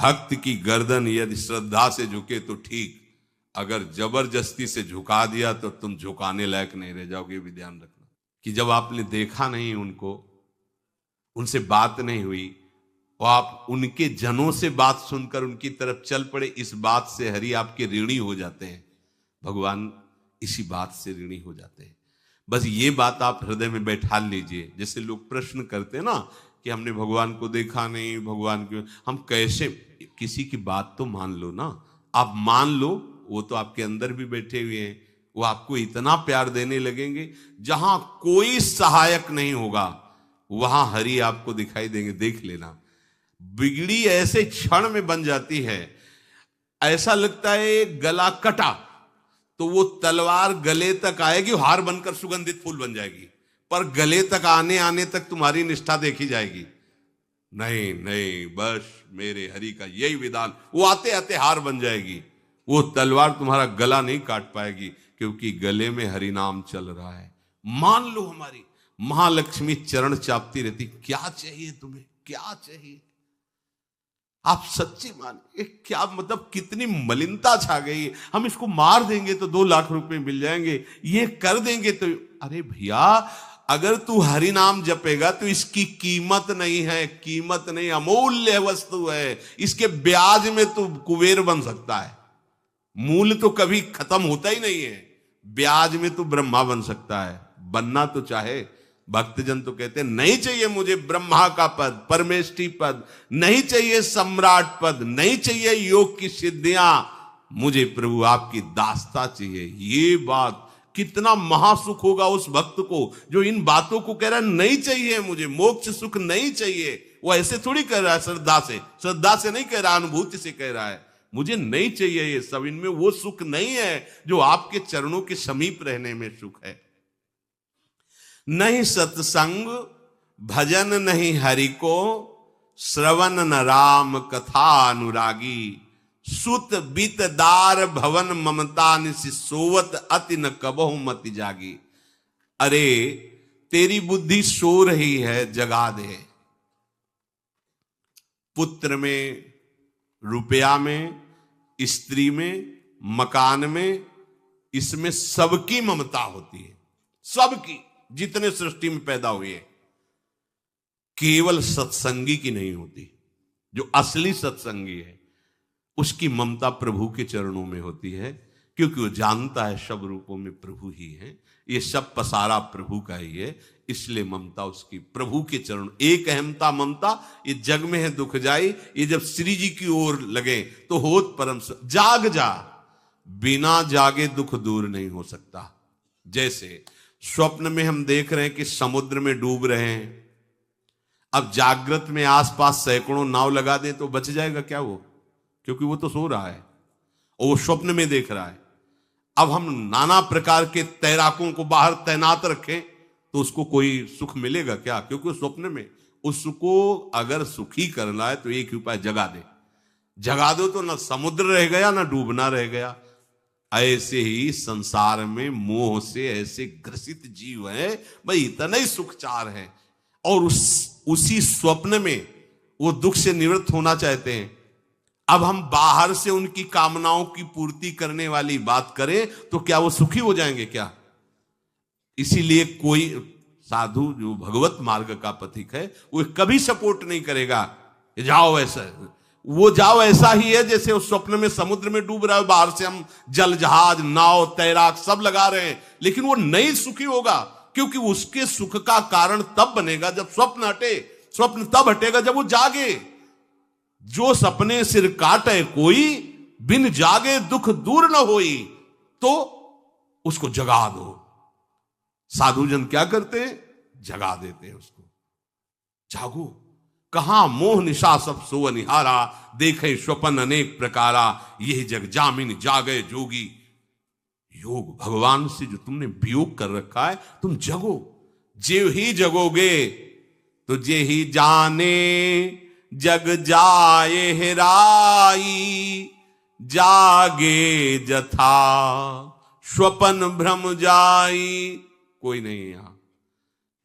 भक्त की गर्दन यदि श्रद्धा से झुके तो ठीक, अगर जबरदस्ती से झुका दिया तो तुम झुकाने लायक नहीं रह जाओगे। भी ध्यान रखना कि जब आपने देखा नहीं उनको, उनसे बात नहीं हुई और आप उनके जनों से बात सुनकर उनकी तरफ चल पड़े, इस बात से हरि आपके ऋणी हो जाते हैं। भगवान इसी बात से ऋणी हो जाते हैं। बस ये बात आप हृदय में बैठा लीजिए। जैसे लोग प्रश्न करते हैं ना कि हमने भगवान को देखा नहीं, भगवान क्यों, हम कैसे, किसी की बात तो मान लो ना। आप मान लो, वो तो आपके अंदर भी बैठे हुए हैं, वो आपको इतना प्यार देने लगेंगे, जहां कोई सहायक नहीं होगा वहां हरि आपको दिखाई देंगे। देख लेना, बिगड़ी ऐसे क्षण में बन जाती है, ऐसा लगता है गला कटा तो वो तलवार गले तक आएगी, हार बनकर सुगंधित फूल बन जाएगी, पर गले तक आने आने तक तुम्हारी निष्ठा देखी जाएगी। नहीं नहीं, बस मेरे हरि का यही विधान, वो आते आते हार बन जाएगी, वो तलवार तुम्हारा गला नहीं काट पाएगी, क्योंकि गले में हरि नाम चल रहा है। मान लो हमारी महालक्ष्मी चरण चापती रहती, क्या चाहिए तुम्हें, क्या चाहिए। आप सच्ची मानिए, क्या मतलब कितनी मलिनता छा गई है। हम इसको मार देंगे तो 2 लाख रुपए मिल जाएंगे, ये कर देंगे तो, अरे भैया अगर तू हरि नाम जपेगा तो इसकी कीमत नहीं है, कीमत नहीं, अमूल्य वस्तु है। इसके ब्याज में तू कुबेर बन सकता है, मूल तो कभी खत्म होता ही नहीं है, ब्याज में तू ब्रह्मा बन सकता है। बनना तो चाहे, भक्तजन तो कहते हैं नहीं चाहिए मुझे ब्रह्मा का पद, परमेष्ठी पद, नहीं चाहिए सम्राट पद, नहीं चाहिए योग की सिद्धियां, मुझे प्रभु आपकी दास्ता चाहिए। ये बात कितना महासुख होगा उस भक्त को जो इन बातों को कह रहा है, नहीं चाहिए मुझे मोक्ष सुख नहीं चाहिए। वो ऐसे थोड़ी कह रहा है, श्रद्धा से नहीं कह रहा, अनुभूति से कह रहा है, मुझे नहीं चाहिए ये सब, इनमें वो सुख नहीं है जो आपके चरणों के समीप रहने में सुख है। नहीं सत्संग भजन नहीं हरि को, श्रवण न राम कथा अनुरागी, सुत बीत दार भवन ममता निसि सोवत अति न कबहु मति जागी। अरे तेरी बुद्धि सो रही है, जगा दे। पुत्र में, रुपया में, स्त्री में, मकान में, इसमें सबकी ममता होती है, सबकी, जितने सृष्टि में पैदा हुए, केवल सत्संगी की नहीं होती। जो असली सत्संगी है उसकी ममता प्रभु के चरणों में होती है, क्योंकि वो जानता है सब रूपों में प्रभु ही है, ये सब पसारा प्रभु का ही है, इसलिए ममता उसकी प्रभु के चरण। एक अहमता ममता ये जग में है दुख जाई, ये जब श्री जी की ओर लगे तो होत परम। जाग जा, बिना जागे दुख दूर नहीं हो सकता। जैसे स्वप्न में हम देख रहे हैं कि समुद्र में डूब रहे हैं, अब जागृत में आसपास सैकड़ों नाव लगा दें तो बच जाएगा क्या वो, क्योंकि वो तो सो रहा है और वो स्वप्न में देख रहा है। अब हम नाना प्रकार के तैराकों को बाहर तैनात रखें तो उसको कोई सुख मिलेगा क्या, क्योंकि वो स्वप्न में। उसको अगर सुखी करना है तो एक ही उपाय, जगा दे। जगा दो तो ना समुद्र रह गया ना डूबना रह गया। ऐसे ही संसार में मोह से ऐसे ग्रसित जीव है, भाई इतना ही सुखचार है, और उसी स्वप्न में वो दुख से निवृत्त होना चाहते हैं। अब हम बाहर से उनकी कामनाओं की पूर्ति करने वाली बात करें तो क्या वो सुखी हो जाएंगे क्या? इसीलिए कोई साधु जो भगवत मार्ग का पथिक है वो कभी सपोर्ट नहीं करेगा जाओ ऐसा, वो जाओ ऐसा ही है जैसे उस स्वप्न में समुद्र में डूब रहा है, बाहर से हम जल जहाज नाव तैराक सब लगा रहे हैं, लेकिन वो नहीं सुखी होगा, क्योंकि उसके सुख का कारण तब बनेगा जब स्वप्न हटे। स्वप्न तब हटेगा जब वो जागे। जो सपने सिर काटे कोई, बिन जागे दुख दूर न होई, तो उसको जगा दो। साधुजन क्या करते हैं? जगा देते हैं उसको। जागो, कहां मोह निशा सब सो निहारा, देखे स्वपन अनेक प्रकारा, यही जग जामिन जागे जोगी। योग भगवान से जो तुमने वियोग कर रखा है, तुम जगो। जे ही जगोगे तो जे ही जाने जग जाए हेराई, जागे जथा स्वपन भ्रम जाई। कोई नहीं यहां।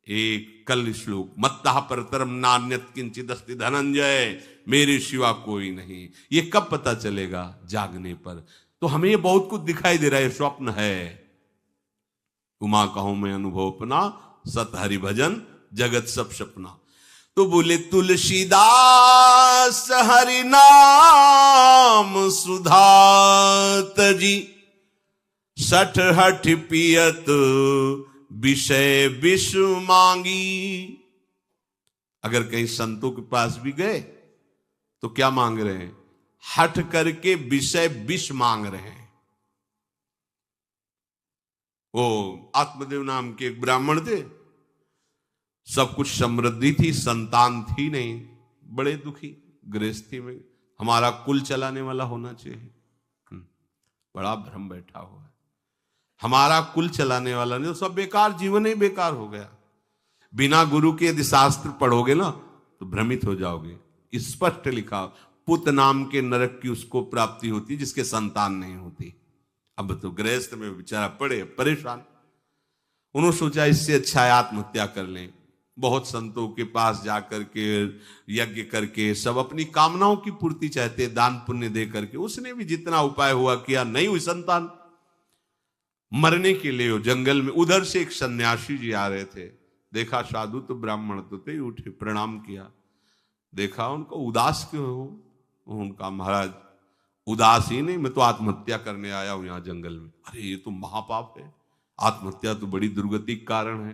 एक कल श्लोक, मत्तः परतरम नान्यत किंचिदस्ति धनंजय, मेरे सिवा कोई नहीं। ये कब पता चलेगा? जागने पर। तो हमें ये बहुत कुछ दिखाई दे रहा है, स्वप्न है। उमा कहूं मैं अनुभव अपना, सत हरि भजन जगत सब सपना। तो बोले तुलसीदास हरि नाम सुधा तजी, सठ हठ पियत विषय विष मांगी। अगर कहीं संतों के पास भी गए तो क्या मांग रहे हैं? हठ करके विषय विष मांग रहे हैं। वो आत्मदेव नाम के एक ब्राह्मण थे, सब कुछ समृद्धि थी, संतान थी नहीं, बड़े दुखी गृहस्थी में। हमारा कुल चलाने वाला होना चाहिए। बड़ा भ्रम बैठा हुआ है, हमारा कुल चलाने वाला नहीं तो सब बेकार, जीवन ही बेकार हो गया। बिना गुरु के यदि शास्त्र पढ़ोगे ना तो भ्रमित हो जाओगे। स्पष्ट लिखा, पुत नाम के नरक की उसको प्राप्ति होती जिसके संतान नहीं होती। अब तो गृहस्थ में बेचारा पड़े परेशान। उन्होंने सोचा इससे अच्छा है आत्महत्या कर लें। बहुत संतों के पास जाकर के यज्ञ करके सब अपनी कामनाओं की पूर्ति चाहते, दान पुण्य दे करके। उसने भी जितना उपाय हुआ किया, नहीं हुई संतान। मरने के लिए वो जंगल में, उधर से एक सन्यासी जी आ रहे थे, देखा साधु तो ब्राह्मण तो थे, उठे प्रणाम किया। देखा उनको उदास क्यों हो? उनका महाराज उदास ही नहीं, मैं तो आत्महत्या करने आया हूं यहां जंगल में। अरे ये तो महापाप है, आत्महत्या तो बड़ी दुर्गति का कारण है।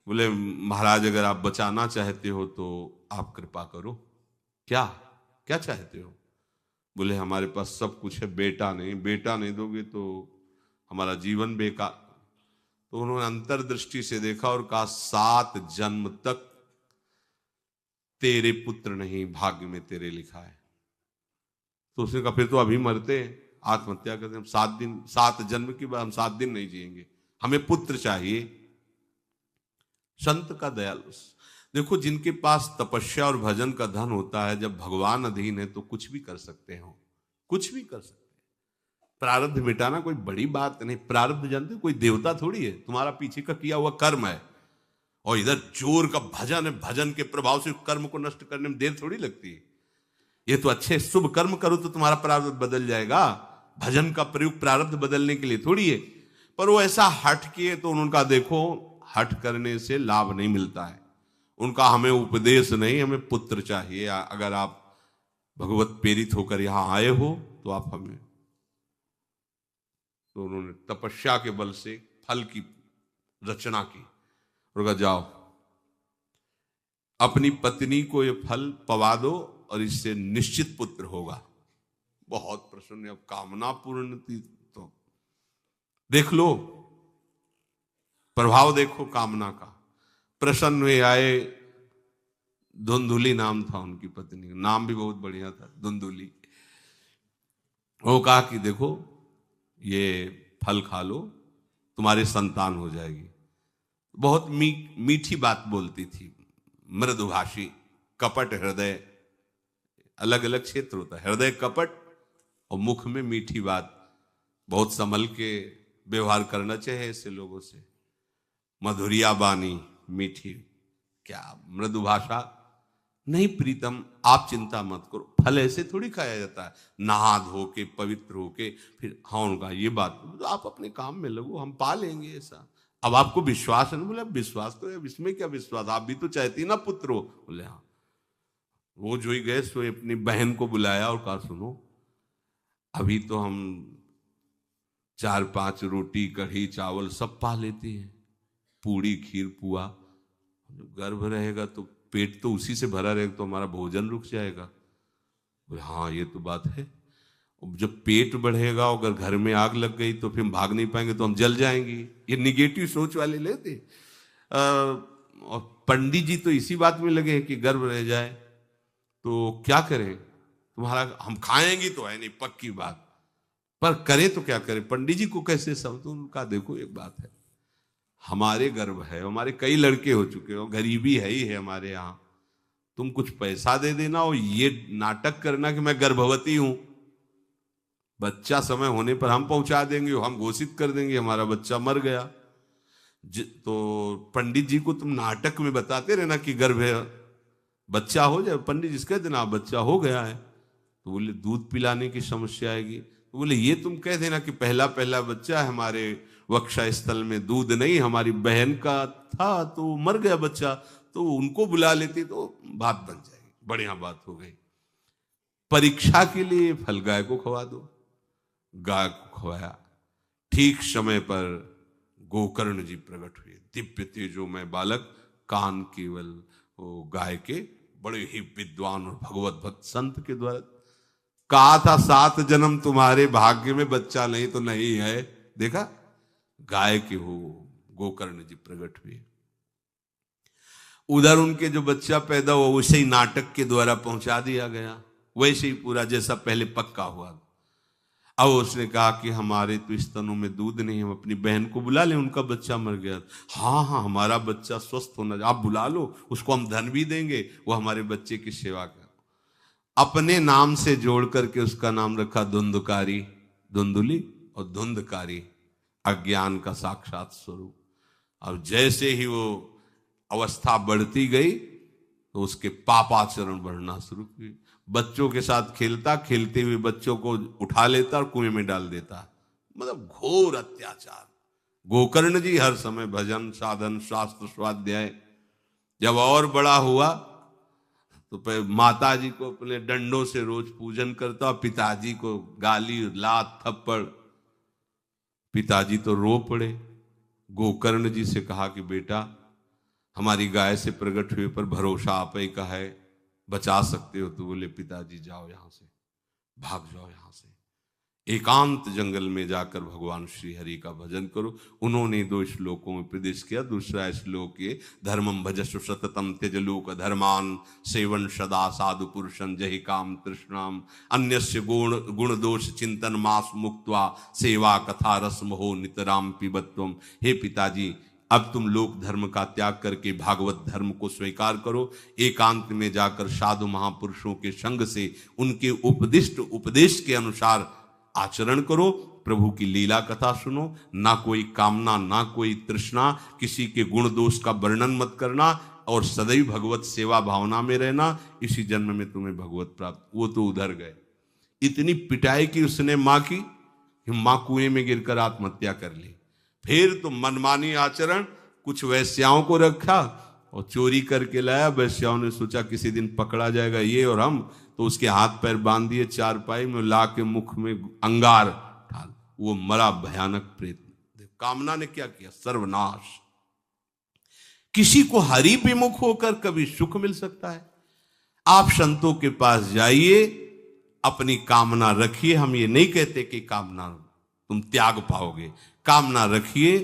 बोले महाराज अगर आप बचाना चाहते हो तो आप कृपा करो। क्या क्या चाहते हो? बोले हमारे पास सब कुछ है, बेटा नहीं, बेटा नहीं दोगे तो हमारा जीवन बेकार। तो उन्होंने अंतर्दृष्टि से देखा और कहा 7 जन्म तक तेरे पुत्र नहीं भाग्य में तेरे लिखा है। तो उसने कहा फिर तो अभी मरते हैं, आत्महत्या करते हैं। 7 जन्म की बात, हम 7 दिन नहीं जिएंगे, हमें पुत्र चाहिए। संत का दयालु। देखो जिनके पास तपस्या और भजन का धन होता है, जब भगवान अधीन है तो कुछ भी कर सकते हो, कुछ भी कर सकते हैं। प्रारब्ध मिटाना कोई बड़ी बात नहीं। प्रारब्ध जानते हो, कोई देवता थोड़ी है, तुम्हारा पीछे का किया हुआ कर्म है। और इधर जोर का भजन है, भजन के प्रभाव से कर्म को नष्ट करने में देर थोड़ी लगती है। ये तो अच्छे शुभ कर्म करो तो तुम्हारा प्रारब्ध बदल जाएगा। भजन का प्रयोग प्रारब्ध बदलने के लिए थोड़ी है। पर वो ऐसा हट किए तो उनका देखो, हट करने से लाभ नहीं मिलता है। उनका हमें उपदेश नहीं, हमें पुत्र चाहिए। अगर आप भगवत प्रेरित होकर यहां आए हो तो आप हमें। तो उन्होंने तपस्या के बल से फल की रचना की और कहा जाओ अपनी पत्नी को ये फल पवा दो और इससे निश्चित पुत्र होगा। बहुत प्रसन्न, अब कामना पूर्ण थी तो देख लो, प्रभाव देखो कामना का। प्रसन्न हुए आए। धुंधुली नाम था उनकी पत्नी, नाम भी बहुत बढ़िया था, धुंधुली। वो कहा कि देखो ये फल खा लो, तुम्हारी संतान हो जाएगी। बहुत मीठी बात बोलती थी, मृदुभाषी, कपट हृदय। अलग अलग क्षेत्र होता है, हृदय कपट और मुख में मीठी बात। बहुत संभल के व्यवहार करना चाहिए ऐसे लोगों से। मधुरिया बानी, मीठी, क्या मृदु भाषा। नहीं प्रीतम, आप चिंता मत करो, फल ऐसे थोड़ी खाया जाता है, नहा धो के पवित्र होके फिर। हाँ उनका ये बात, तो आप अपने काम में लगो, हम पा लेंगे ऐसा। अब आपको विश्वास है ना? बोले विश्वास तो है, इसमें क्या विश्वास, आप भी तो चाहती ना पुत्र हो। बोले हाँ। वो जो ही गए सो अपनी बहन को बुलाया और कहा सुनो, अभी तो हम 4-5 रोटी कढ़ी चावल सब पा लेते हैं, पूड़ी खीर पुआ। गर्भ रहेगा तो पेट तो उसी से भरा रहेगा, तो हमारा भोजन रुक जाएगा। बोले हाँ ये तो बात है। जब पेट बढ़ेगा, अगर घर में आग लग गई तो फिर हम भाग नहीं पाएंगे, तो हम जल जाएंगे। ये निगेटिव सोच वाले लेते। और पंडित जी तो इसी बात में लगे कि गर्भ रह जाए तो क्या करें, तुम्हारा हम खाएंगे तो है नहीं, पक्की बात, पर करें तो क्या करें। पंडित जी को कैसे समझो? उनका देखो एक बात है, हमारे गर्भ है, हमारे कई लड़के हो चुके हो, गरीबी है ही है हमारे यहाँ। तुम कुछ पैसा दे देना और ये नाटक करना कि मैं गर्भवती हूं, बच्चा समय होने पर हम पहुंचा देंगे, हम घोषित कर देंगे हमारा बच्चा मर गया। तो पंडित जी को तुम नाटक में बताते रहना कि गर्भ है, बच्चा हो जाए, पंडित जी कह देना बच्चा हो गया है, तो बोले दूध पिलाने की समस्या आएगी, तो बोले ये तुम कह देना कि पहला पहला बच्चा है, हमारे वक्षा स्थल में दूध नहीं, हमारी बहन का था तो मर गया बच्चा, तो उनको बुला लेती तो बात बन जाएगी, बढ़िया बात हो गई। परीक्षा के लिए फल गाय को खवा दो, गाय को खवाया, ठीक समय पर गोकर्ण जी प्रकट हुए, दिव्य तेजोमय बालक, कान केवल वो गाय के, बड़े ही विद्वान और भगवत भक्त संत के द्वारा। कहा था 7 जन्म तुम्हारे भाग्य में, बच्चा नहीं तो नहीं है, देखा गाय के हो गोकर्ण जी प्रकट हुए। उधर उनके जो बच्चा पैदा हुआ वैसे ही नाटक के द्वारा पहुंचा दिया गया, वैसे ही पूरा जैसा पहले पक्का हुआ। अब उसने कहा कि हमारे तो स्तनों में दूध नहीं, हम अपनी बहन को बुला लें, उनका बच्चा मर गया। हाँ हाँ, हमारा बच्चा स्वस्थ होना, आप बुला लो, उसको हम धन भी देंगे, वो हमारे बच्चे की सेवा कर। अपने नाम से जोड़ करके उसका नाम रखा धुंधकारी, धुंधुली, और धुंधकारी अज्ञान का साक्षात स्वरूप। अब जैसे ही वो अवस्था बढ़ती गई तो उसके पापाचरण बढ़ना शुरू हुए। बच्चों के साथ खेलता, खेलते हुए बच्चों को उठा लेता और कुएं में डाल देता, मतलब घोर अत्याचार। गोकर्ण जी हर समय भजन साधन शास्त्र स्वाध्याय। जब और बड़ा हुआ तो माता जी को अपने डंडों से रोज पूजन करता, पिताजी को गाली लात थप्पड़। पिताजी तो रो पड़े, गोकर्ण जी से कहा कि बेटा हमारी गाय से प्रकट हुए पर भरोसा आप ही का है, बचा सकते हो। तो बोले पिताजी जाओ यहां से, भाग जाओ यहां से, एकांत जंगल में जाकर भगवान श्री हरि का भजन करो। उन्होंने 2 श्लोकों में उपदेश किया। दूसरा श्लोक ये, धर्मम भजस्व सततम त्यज लोक धर्मान, सेवन सदा साधु पुरुषं जहि काम तृष्णाम, अन्यस्य गुण दोष चिंतन मास मुक्त्वा, सेवा कथा रस मोहो नितराम पिबत्वम। हे पिताजी, अब तुम लोक धर्म का त्याग करके भागवत धर्म को स्वीकार करो, एकांत में जाकर साधु महापुरुषों के संग से उनके उपदिष्ट उपदेश के अनुसार आचरण करो, प्रभु की लीला कथा सुनो, ना कोई कामना ना कोई तृष्णा, किसी के गुण दोष का वर्णन मत करना, और सदैव भगवत सेवा भावना में रहना, इसी जन्म में तुम्हें भगवत प्राप्त। वो तो उधर गए, इतनी पिटाई की उसने मां की, मां कुएं में गिरकर आत्महत्या कर ली। फिर तो मनमानी आचरण, कुछ वैश्याओं को रखा और चोरी करके लाया। वैश्याओं ने सोचा किसी दिन पकड़ा जाएगा ये और हम, तो उसके हाथ पैर बांध दिए, चारपाई में ला के मुख में अंगार डाल, वो मरा भयानक प्रेत। कामना ने क्या किया, सर्वनाश। किसी को हरि विमुख होकर कभी सुख मिल सकता है? आप संतों के पास जाइए, अपनी कामना रखिए। हम ये नहीं कहते कि कामना तुम त्याग पाओगे, कामना रखिए,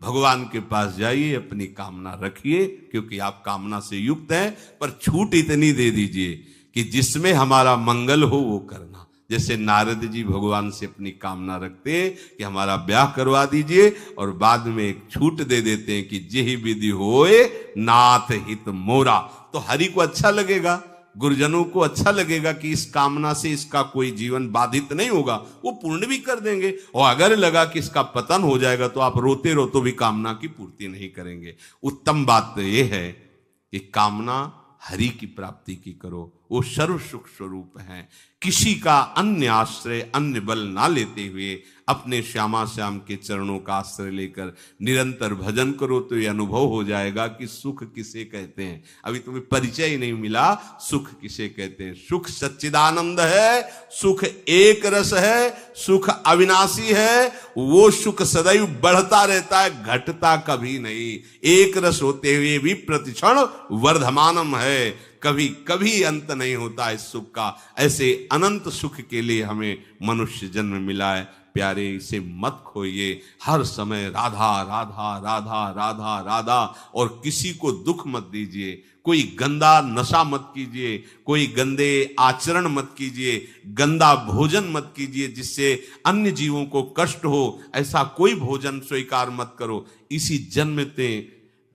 भगवान के पास जाइए, अपनी कामना रखिए, क्योंकि आप कामना से युक्त हैं। पर छूट इतनी दे दीजिए कि जिसमें हमारा मंगल हो वो करना। जैसे नारद जी भगवान से अपनी कामना रखते हैं कि हमारा ब्याह करवा दीजिए, और बाद में एक छूट दे देते हैं कि जेहि विधि होए नाथ हित मोरा। तो हरि को अच्छा लगेगा, गुरुजनों को अच्छा लगेगा कि इस कामना से इसका कोई जीवन बाधित नहीं होगा, वो पूर्ण भी कर देंगे। और अगर लगा कि इसका पतन हो जाएगा तो आप रोते रोते भी कामना की पूर्ति नहीं करेंगे। उत्तम बात तो ये है कि कामना हरि की प्राप्ति की करो, वो सर्व सुख स्वरूप है। किसी का अन्य आश्रय अन्य बल ना लेते हुए अपने श्यामा श्याम के चरणों का आश्रय लेकर निरंतर भजन करो, तो ये अनुभव हो जाएगा कि सुख किसे कहते हैं। अभी तुम्हें परिचय ही नहीं मिला, सुख किसे कहते हैं। सुख सच्चिदानंद है, सुख एक रस है, सुख अविनाशी है। वो सुख सदैव बढ़ता रहता है, घटता कभी नहीं। एक रस होते हुए भी प्रतिक्षण वर्धमानम है, कभी कभी अंत नहीं होता इस सुख का। ऐसे अनंत सुख के लिए हमें मनुष्य जन्म मिला है। प्यारे, इसे मत खोइए, हर समय राधा राधा राधा राधा राधा, और किसी को दुख मत दीजिए। कोई गंदा नशा मत कीजिए, कोई गंदे आचरण मत कीजिए, गंदा भोजन मत कीजिए जिससे अन्य जीवों को कष्ट हो। ऐसा कोई भोजन स्वीकार मत करो। इसी जन्म में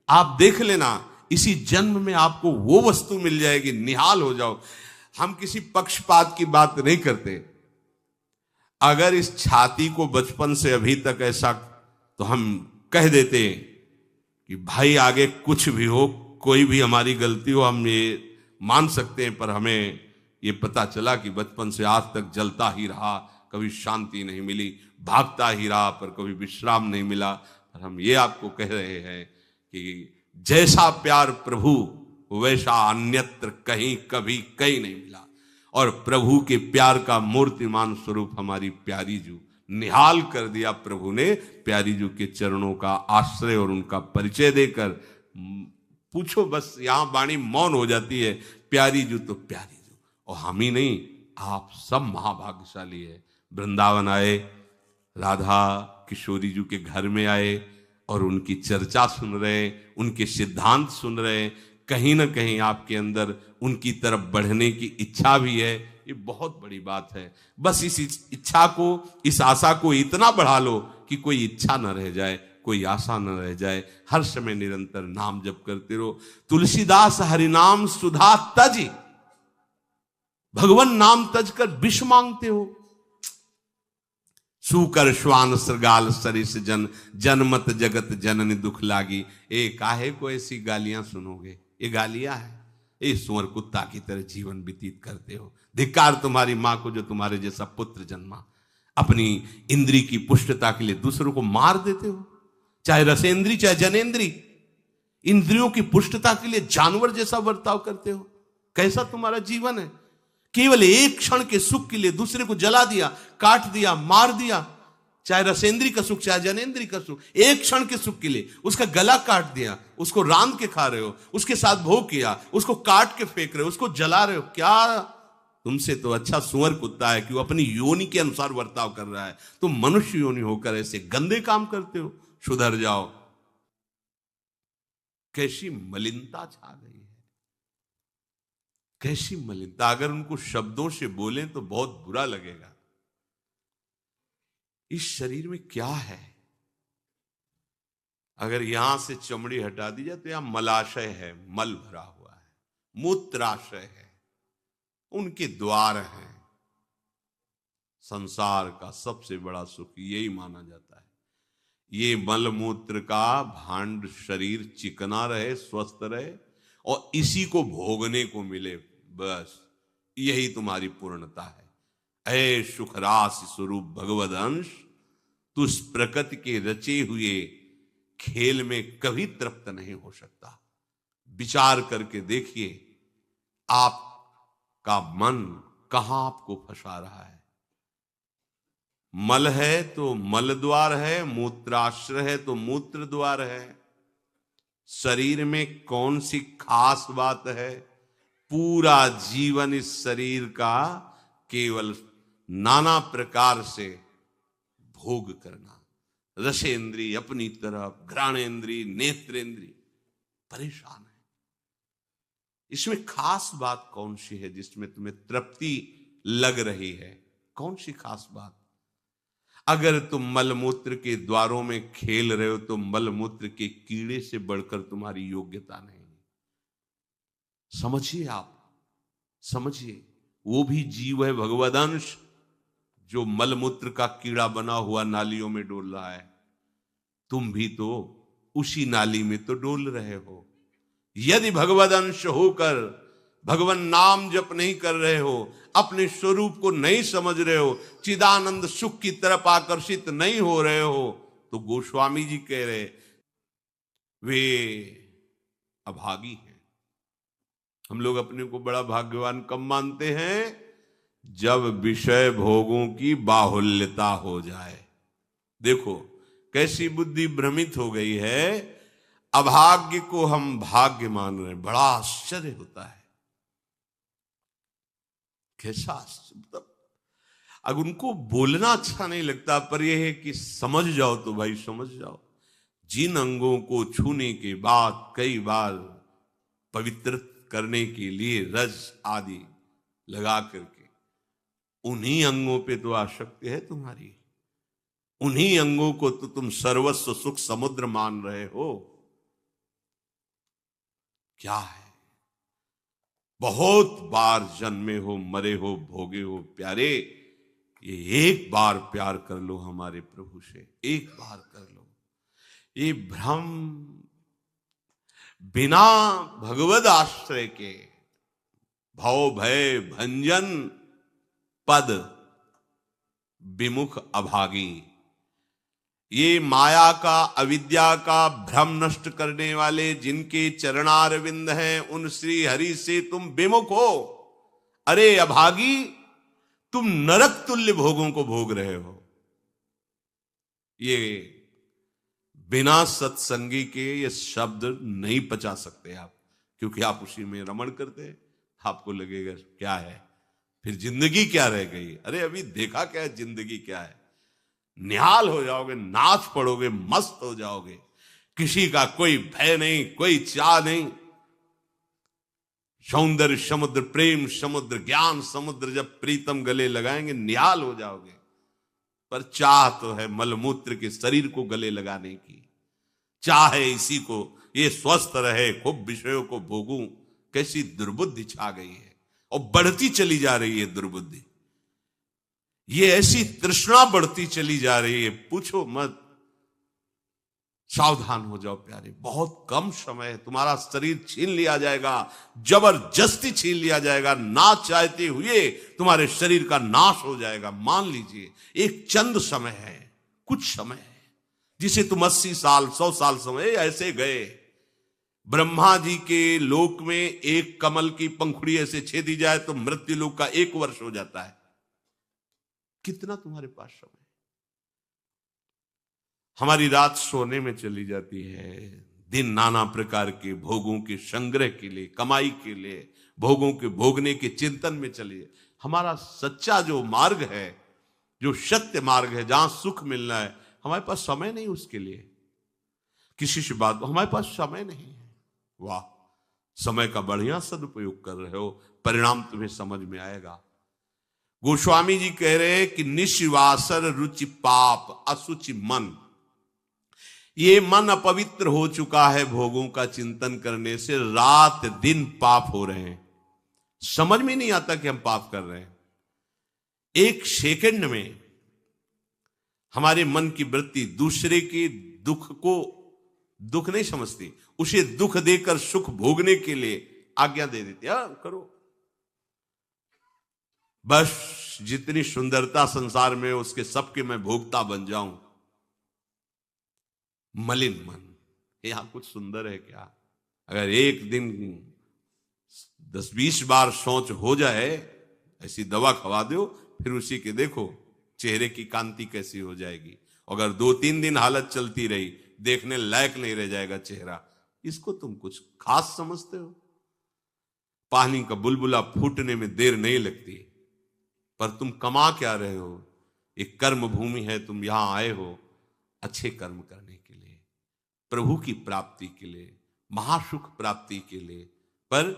आप देख लेना, इसी जन्म में आपको वो वस्तु मिल जाएगी, निहाल हो जाओ। हम किसी पक्षपात की बात नहीं करते। अगर इस छाती को बचपन से अभी तक ऐसा, तो हम कह देते कि भाई आगे कुछ भी हो, कोई भी हमारी गलती हो, हम ये मान सकते हैं, पर हमें ये पता चला कि बचपन से आज तक जलता ही रहा, कभी शांति नहीं मिली, भागता ही रहा पर कभी विश्राम नहीं मिला। पर हम ये आपको कह रहे हैं कि जैसा प्यार प्रभु वैसा अन्यत्र कहीं कभी कहीं नहीं मिला। और प्रभु के प्यार का मूर्तिमान स्वरूप हमारी प्यारी जू निहाल कर दिया प्रभु ने, प्यारी जू के चरणों का आश्रय और उनका परिचय देकर। पूछो बस, यहां वाणी मौन हो जाती है, प्यारी जू तो प्यारी जू। और हम ही नहीं, आप सब महाभाग्यशाली है। वृंदावन आए, राधा किशोरी जू के घर में आए और उनकी चर्चा सुन रहे, उनके सिद्धांत सुन रहे, कहीं ना कहीं आपके अंदर उनकी तरफ बढ़ने की इच्छा भी है। ये बहुत बड़ी बात है। बस इस इच्छा को, इस आशा को इतना बढ़ा लो कि कोई इच्छा न रह जाए, कोई आशा न रह जाए। हर समय निरंतर नाम जप करते रहो। तुलसीदास हरिनाम सुधा तज, भगवान नाम तज कर विष मांगते हो। सूकर श्वान सृगाल सरिस जन, जनमत जगत जननी दुख लागी। ए काहे को ऐसी गालियां सुनोगे, ये गालियां है। ए सुअर कुत्ता की तरह जीवन व्यतीत करते हो। धिक्कार तुम्हारी मां को जो तुम्हारे जैसा पुत्र जन्मा। अपनी इंद्री की पुष्टता के लिए दूसरों को मार देते हो, चाहे रसेंद्री चाहे जनेन्द्री। इंद्रियों की पुष्टता के लिए जानवर जैसा बर्ताव करते हो। कैसा तुम्हारा जीवन है। केवल एक क्षण के सुख के लिए दूसरे को जला दिया, काट दिया, मार दिया। चाहे रसेंद्री का सुख चाहे जनेन्द्री का सुख, एक क्षण के सुख के लिए उसका गला काट दिया, उसको रांध के खा रहे हो, उसके साथ भोग किया, उसको काट के फेंक रहे हो, उसको जला रहे हो। क्या तुमसे तो अच्छा सुअर कुत्ता है कि वो अपनी योनि के अनुसार बर्ताव कर रहा है। तुम मनुष्य योनि होकर ऐसे गंदे काम करते हो। सुधर जाओ। कैसी मलिनता छा गई है, कैसी मलिनता। अगर उनको शब्दों से बोलें तो बहुत बुरा लगेगा। इस शरीर में क्या है। अगर यहां से चमड़ी हटा दी जाए तो यहां मलाशय है, मल भरा हुआ है, मूत्राशय है, उनके द्वार हैं। संसार का सबसे बड़ा सुख यही माना जाता है। ये मल मूत्र का भांड शरीर चिकना रहे, स्वस्थ रहे और इसी को भोगने को मिले, बस यही तुम्हारी पूर्णता है। ऐ सुखरास स्वरूप भगवद अंश, तू इस प्रकृति के रचे हुए खेल में कभी तृप्त नहीं हो सकता। विचार करके देखिए, आपका मन कहां आपको फंसा रहा है। मल है तो मल द्वार है, मूत्राश्रय है तो मूत्र द्वार है। शरीर में कौन सी खास बात है। पूरा जीवन इस शरीर का केवल नाना प्रकार से भोग करना। रसेंद्री अपनी तरफ, घ्राणेंद्री, नेत्रेंद्री परेशान है। इसमें खास बात कौन सी है जिसमें तुम्हें तृप्ति लग रही है। कौन सी खास बात। अगर तुम मलमूत्र के द्वारों में खेल रहे हो तो मलमूत्र के कीड़े से बढ़कर तुम्हारी योग्यता नहीं। समझिए, आप समझिए, वो भी जीव है, भगवदंश, जो मलमूत्र का कीड़ा बना हुआ नालियों में डोल रहा है। तुम भी तो उसी नाली में तो डोल रहे हो। यदि भगवदंश होकर भगवान नाम जप नहीं कर रहे हो, अपने स्वरूप को नहीं समझ रहे हो, चिदानंद सुख की तरफ आकर्षित नहीं हो रहे हो, तो गोस्वामी जी कह रहे वे अभागी हैं। हम लोग अपने को बड़ा भाग्यवान कब मानते हैं। जब विषय भोगों की बाहुल्यता हो जाए। देखो कैसी बुद्धि भ्रमित हो गई है। अभाग्य को हम भाग्य मान रहे हैं। बड़ा आश्चर्य होता है। कैसा मतलब, अगर उनको बोलना अच्छा नहीं लगता, पर यह है कि समझ जाओ तो भाई समझ जाओ। जिन अंगों को छूने के बाद कई बार पवित्र करने के लिए रज आदि लगा करके, उन्हीं अंगों पे तो आसक्ति है तुम्हारी। उन्हीं अंगों को तो तुम सर्वस्व सुख समुद्र मान रहे हो। क्या है। बहुत बार जन्मे हो, मरे हो, भोगे हो प्यारे, ये एक बार प्यार कर लो हमारे प्रभु से, एक बार कर लो। ये भ्रम बिना भगवद आश्रय के भव भय भंजन पद विमुख अभागी। ये माया का, अविद्या का भ्रम नष्ट करने वाले जिनके चरणारविंद हैं, उन श्री हरि से तुम विमुख हो। अरे अभागी, तुम नरक तुल्य भोगों को भोग रहे हो। ये बिना सत्संगी के ये शब्द नहीं पचा सकते आप, क्योंकि आप उसी में रमण करते हैं। आपको लगेगा क्या है, फिर जिंदगी क्या रह गई। अरे अभी देखा क्या है, जिंदगी क्या है। निहाल हो जाओगे, नाच पड़ोगे, मस्त हो जाओगे। किसी का कोई भय नहीं, कोई चाह नहीं। सौंदर्य समुद्र, प्रेम समुद्र, ज्ञान समुद्र जब प्रीतम गले लगाएंगे, निहाल हो जाओगे। पर चाह तो है मलमूत्र के शरीर को गले लगाने की। चाह है इसी को, ये स्वस्थ रहे, खूब विषयों को भोगूं। कैसी दुर्बुद्धि छा गई है, और बढ़ती चली जा रही है दुर्बुद्धि। ये ऐसी तृष्णा बढ़ती चली जा रही है, पूछो मत। सावधान हो जाओ प्यारे, बहुत कम समय है। तुम्हारा शरीर छीन लिया जाएगा, जबरदस्ती छीन लिया जाएगा। ना चाहते हुए तुम्हारे शरीर का नाश हो जाएगा। मान लीजिए एक चंद समय है, कुछ समय है, जिसे तुम 80 साल 100 साल समय ऐसे गए। ब्रह्मा जी के लोक में एक कमल की पंखुड़ी ऐसे छेदी जाए तो मृत्यु लोक का 1 वर्ष हो जाता है। कितना तुम्हारे पास समय। हमारी रात सोने में चली जाती है, दिन नाना प्रकार के भोगों के संग्रह के लिए, कमाई के लिए, भोगों के भोगने के चिंतन में चलिए। हमारा सच्चा जो मार्ग है, जो सत्य मार्ग है, जहां सुख मिलना है, हमारे पास समय नहीं उसके लिए। किसी से बात, हमारे पास समय नहीं है। वाह, समय का बढ़िया सदुपयोग कर रहे हो, परिणाम तुम्हें समझ में आएगा। गोस्वामी जी कह रहे हैं कि निशिवासर रुचि पाप असुचि मन। ये मन अपवित्र हो चुका है भोगों का चिंतन करने से। रात दिन पाप हो रहे हैं, समझ में नहीं आता कि हम पाप कर रहे हैं। एक सेकंड में हमारे मन की वृत्ति दूसरे के दुख को दुख नहीं समझती, उसे दुख देकर सुख भोगने के लिए आज्ञा दे देती है। करो बस, जितनी सुंदरता संसार में उसके सबके मैं भोगता बन जाऊं। मलिन मन, यहां कुछ सुंदर है क्या? अगर एक दिन 10-20 बार सोच हो जाए, ऐसी दवा खवा दो, फिर उसी के देखो चेहरे की कांति कैसी हो जाएगी। अगर 2-3 दिन हालत चलती रही, देखने लायक नहीं रह जाएगा चेहरा। इसको तुम कुछ खास समझते हो? पानी का बुलबुला फूटने में देर नहीं लगती, पर तुम कमा क्या रहे हो? एक कर्म भूमि है, तुम यहां आए हो अच्छे कर्म करने के लिए, प्रभु की प्राप्ति के लिए, महासुख प्राप्ति के लिए। पर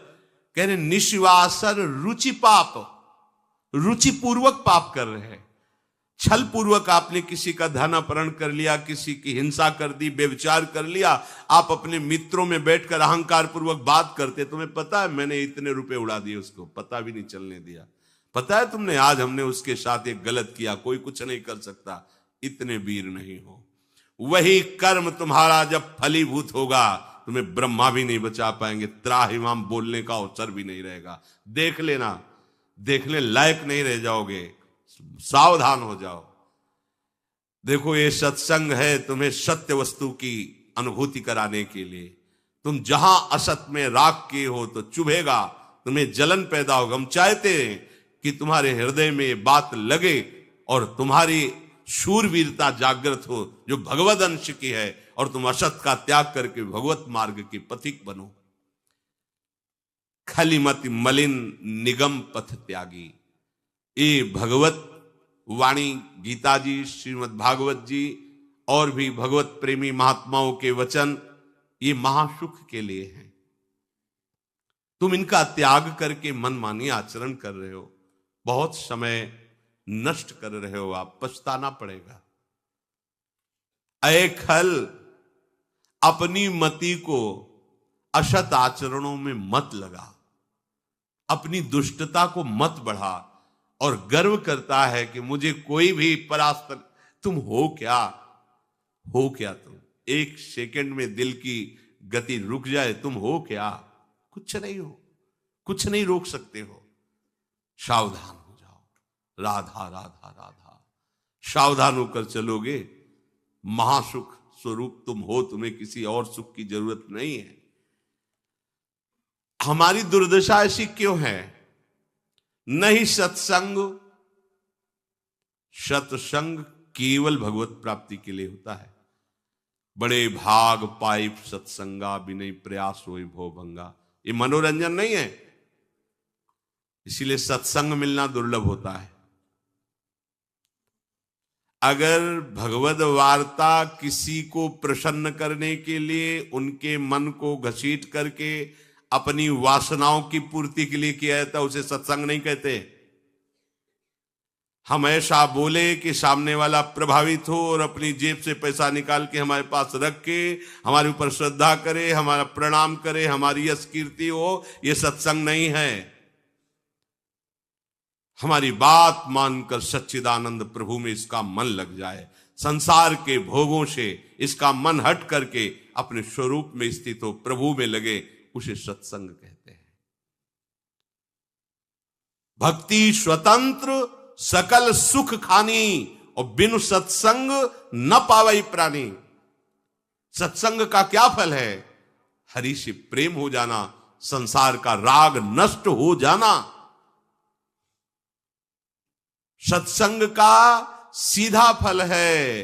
कह रहे निशिवासर रुचि पाप, रुचि पूर्वक पाप कर रहे हैं। छल पूर्वक आपने किसी का धन अपहरण कर लिया, किसी की हिंसा कर दी, व्यभिचार कर लिया। आप अपने मित्रों में बैठकर अहंकार पूर्वक बात करते, तुम्हें पता है मैंने इतने रुपए उड़ा दिए, उसको पता भी नहीं चलने दिया। पता है तुमने आज हमने उसके साथ एक गलत किया, कोई कुछ नहीं कर सकता। इतने वीर नहीं हो। वही कर्म तुम्हारा जब फलीभूत होगा, तुम्हें ब्रह्मा भी नहीं बचा पाएंगे, त्राहिमाम बोलने का अवसर भी नहीं रहेगा। देख लेना, देखने लायक नहीं रह जाओगे। सावधान हो जाओ। देखो ये सत्संग है तुम्हें सत्य वस्तु की अनुभूति कराने के लिए। तुम जहां असत में राख किए हो तो चुभेगा, तुम्हें जलन पैदा होगा। हम चाहते हैं कि तुम्हारे हृदय में ये बात लगे और तुम्हारी शूरवीरता जागृत हो, जो भगवद अंश की है, और तुम असत का त्याग करके भगवत मार्ग के पथिक बनो। खलिमति मलिन निगम पथ त्यागी। ये भगवत वाणी, गीता जी, श्रीमद् भागवत जी और भी भगवत प्रेमी महात्माओं के वचन, ये महासुख के लिए हैं। तुम इनका त्याग करके मनमानी आचरण कर रहे हो, बहुत समय नष्ट कर रहे हो, आप पछताना पड़ेगा। ऐ खल, अपनी मति को असत आचरणों में मत लगा, अपनी दुष्टता को मत बढ़ा और गर्व करता है कि मुझे कोई भी परास्त। तुम हो क्या? हो क्या तुम? एक सेकंड में दिल की गति रुक जाए, तुम हो क्या? कुछ नहीं हो, कुछ नहीं रोक सकते हो। सावधान हो जाओ, राधा राधा राधा। सावधान होकर चलोगे, महासुख स्वरूप तुम हो, तुम्हें किसी और सुख की जरूरत नहीं है। हमारी दुर्दशा ऐसी क्यों है? नहीं सत्संग, सत्संग केवल भगवत प्राप्ति के लिए होता है। बड़े भाग पाइप सत्संगा, बिनय प्रयास होए भो भंगा। ये मनोरंजन नहीं है, इसीलिए सत्संग मिलना दुर्लभ होता है। अगर भगवद वार्ता किसी को प्रसन्न करने के लिए, उनके मन को घसीट करके अपनी वासनाओं की पूर्ति के लिए किया जाता, उसे सत्संग नहीं कहते। हम ऐसा बोले कि सामने वाला प्रभावित हो और अपनी जेब से पैसा निकाल के हमारे पास रख के हमारे ऊपर श्रद्धा करे, हमारा प्रणाम करे, हमारी यश कीर्ति हो, यह सत्संग नहीं है। हमारी बात मानकर सच्चिदानंद प्रभु में इसका मन लग जाए, संसार के भोगों से इसका मन हट करके अपने स्वरूप में स्थित हो, प्रभु में लगे, उसे सत्संग कहते हैं। भक्ति स्वतंत्र सकल सुख खानी, और बिनु सत्संग न पावई प्राणी। सत्संग का क्या फल है? हरि से प्रेम हो जाना, संसार का राग नष्ट हो जाना। सत्संग का सीधा फल है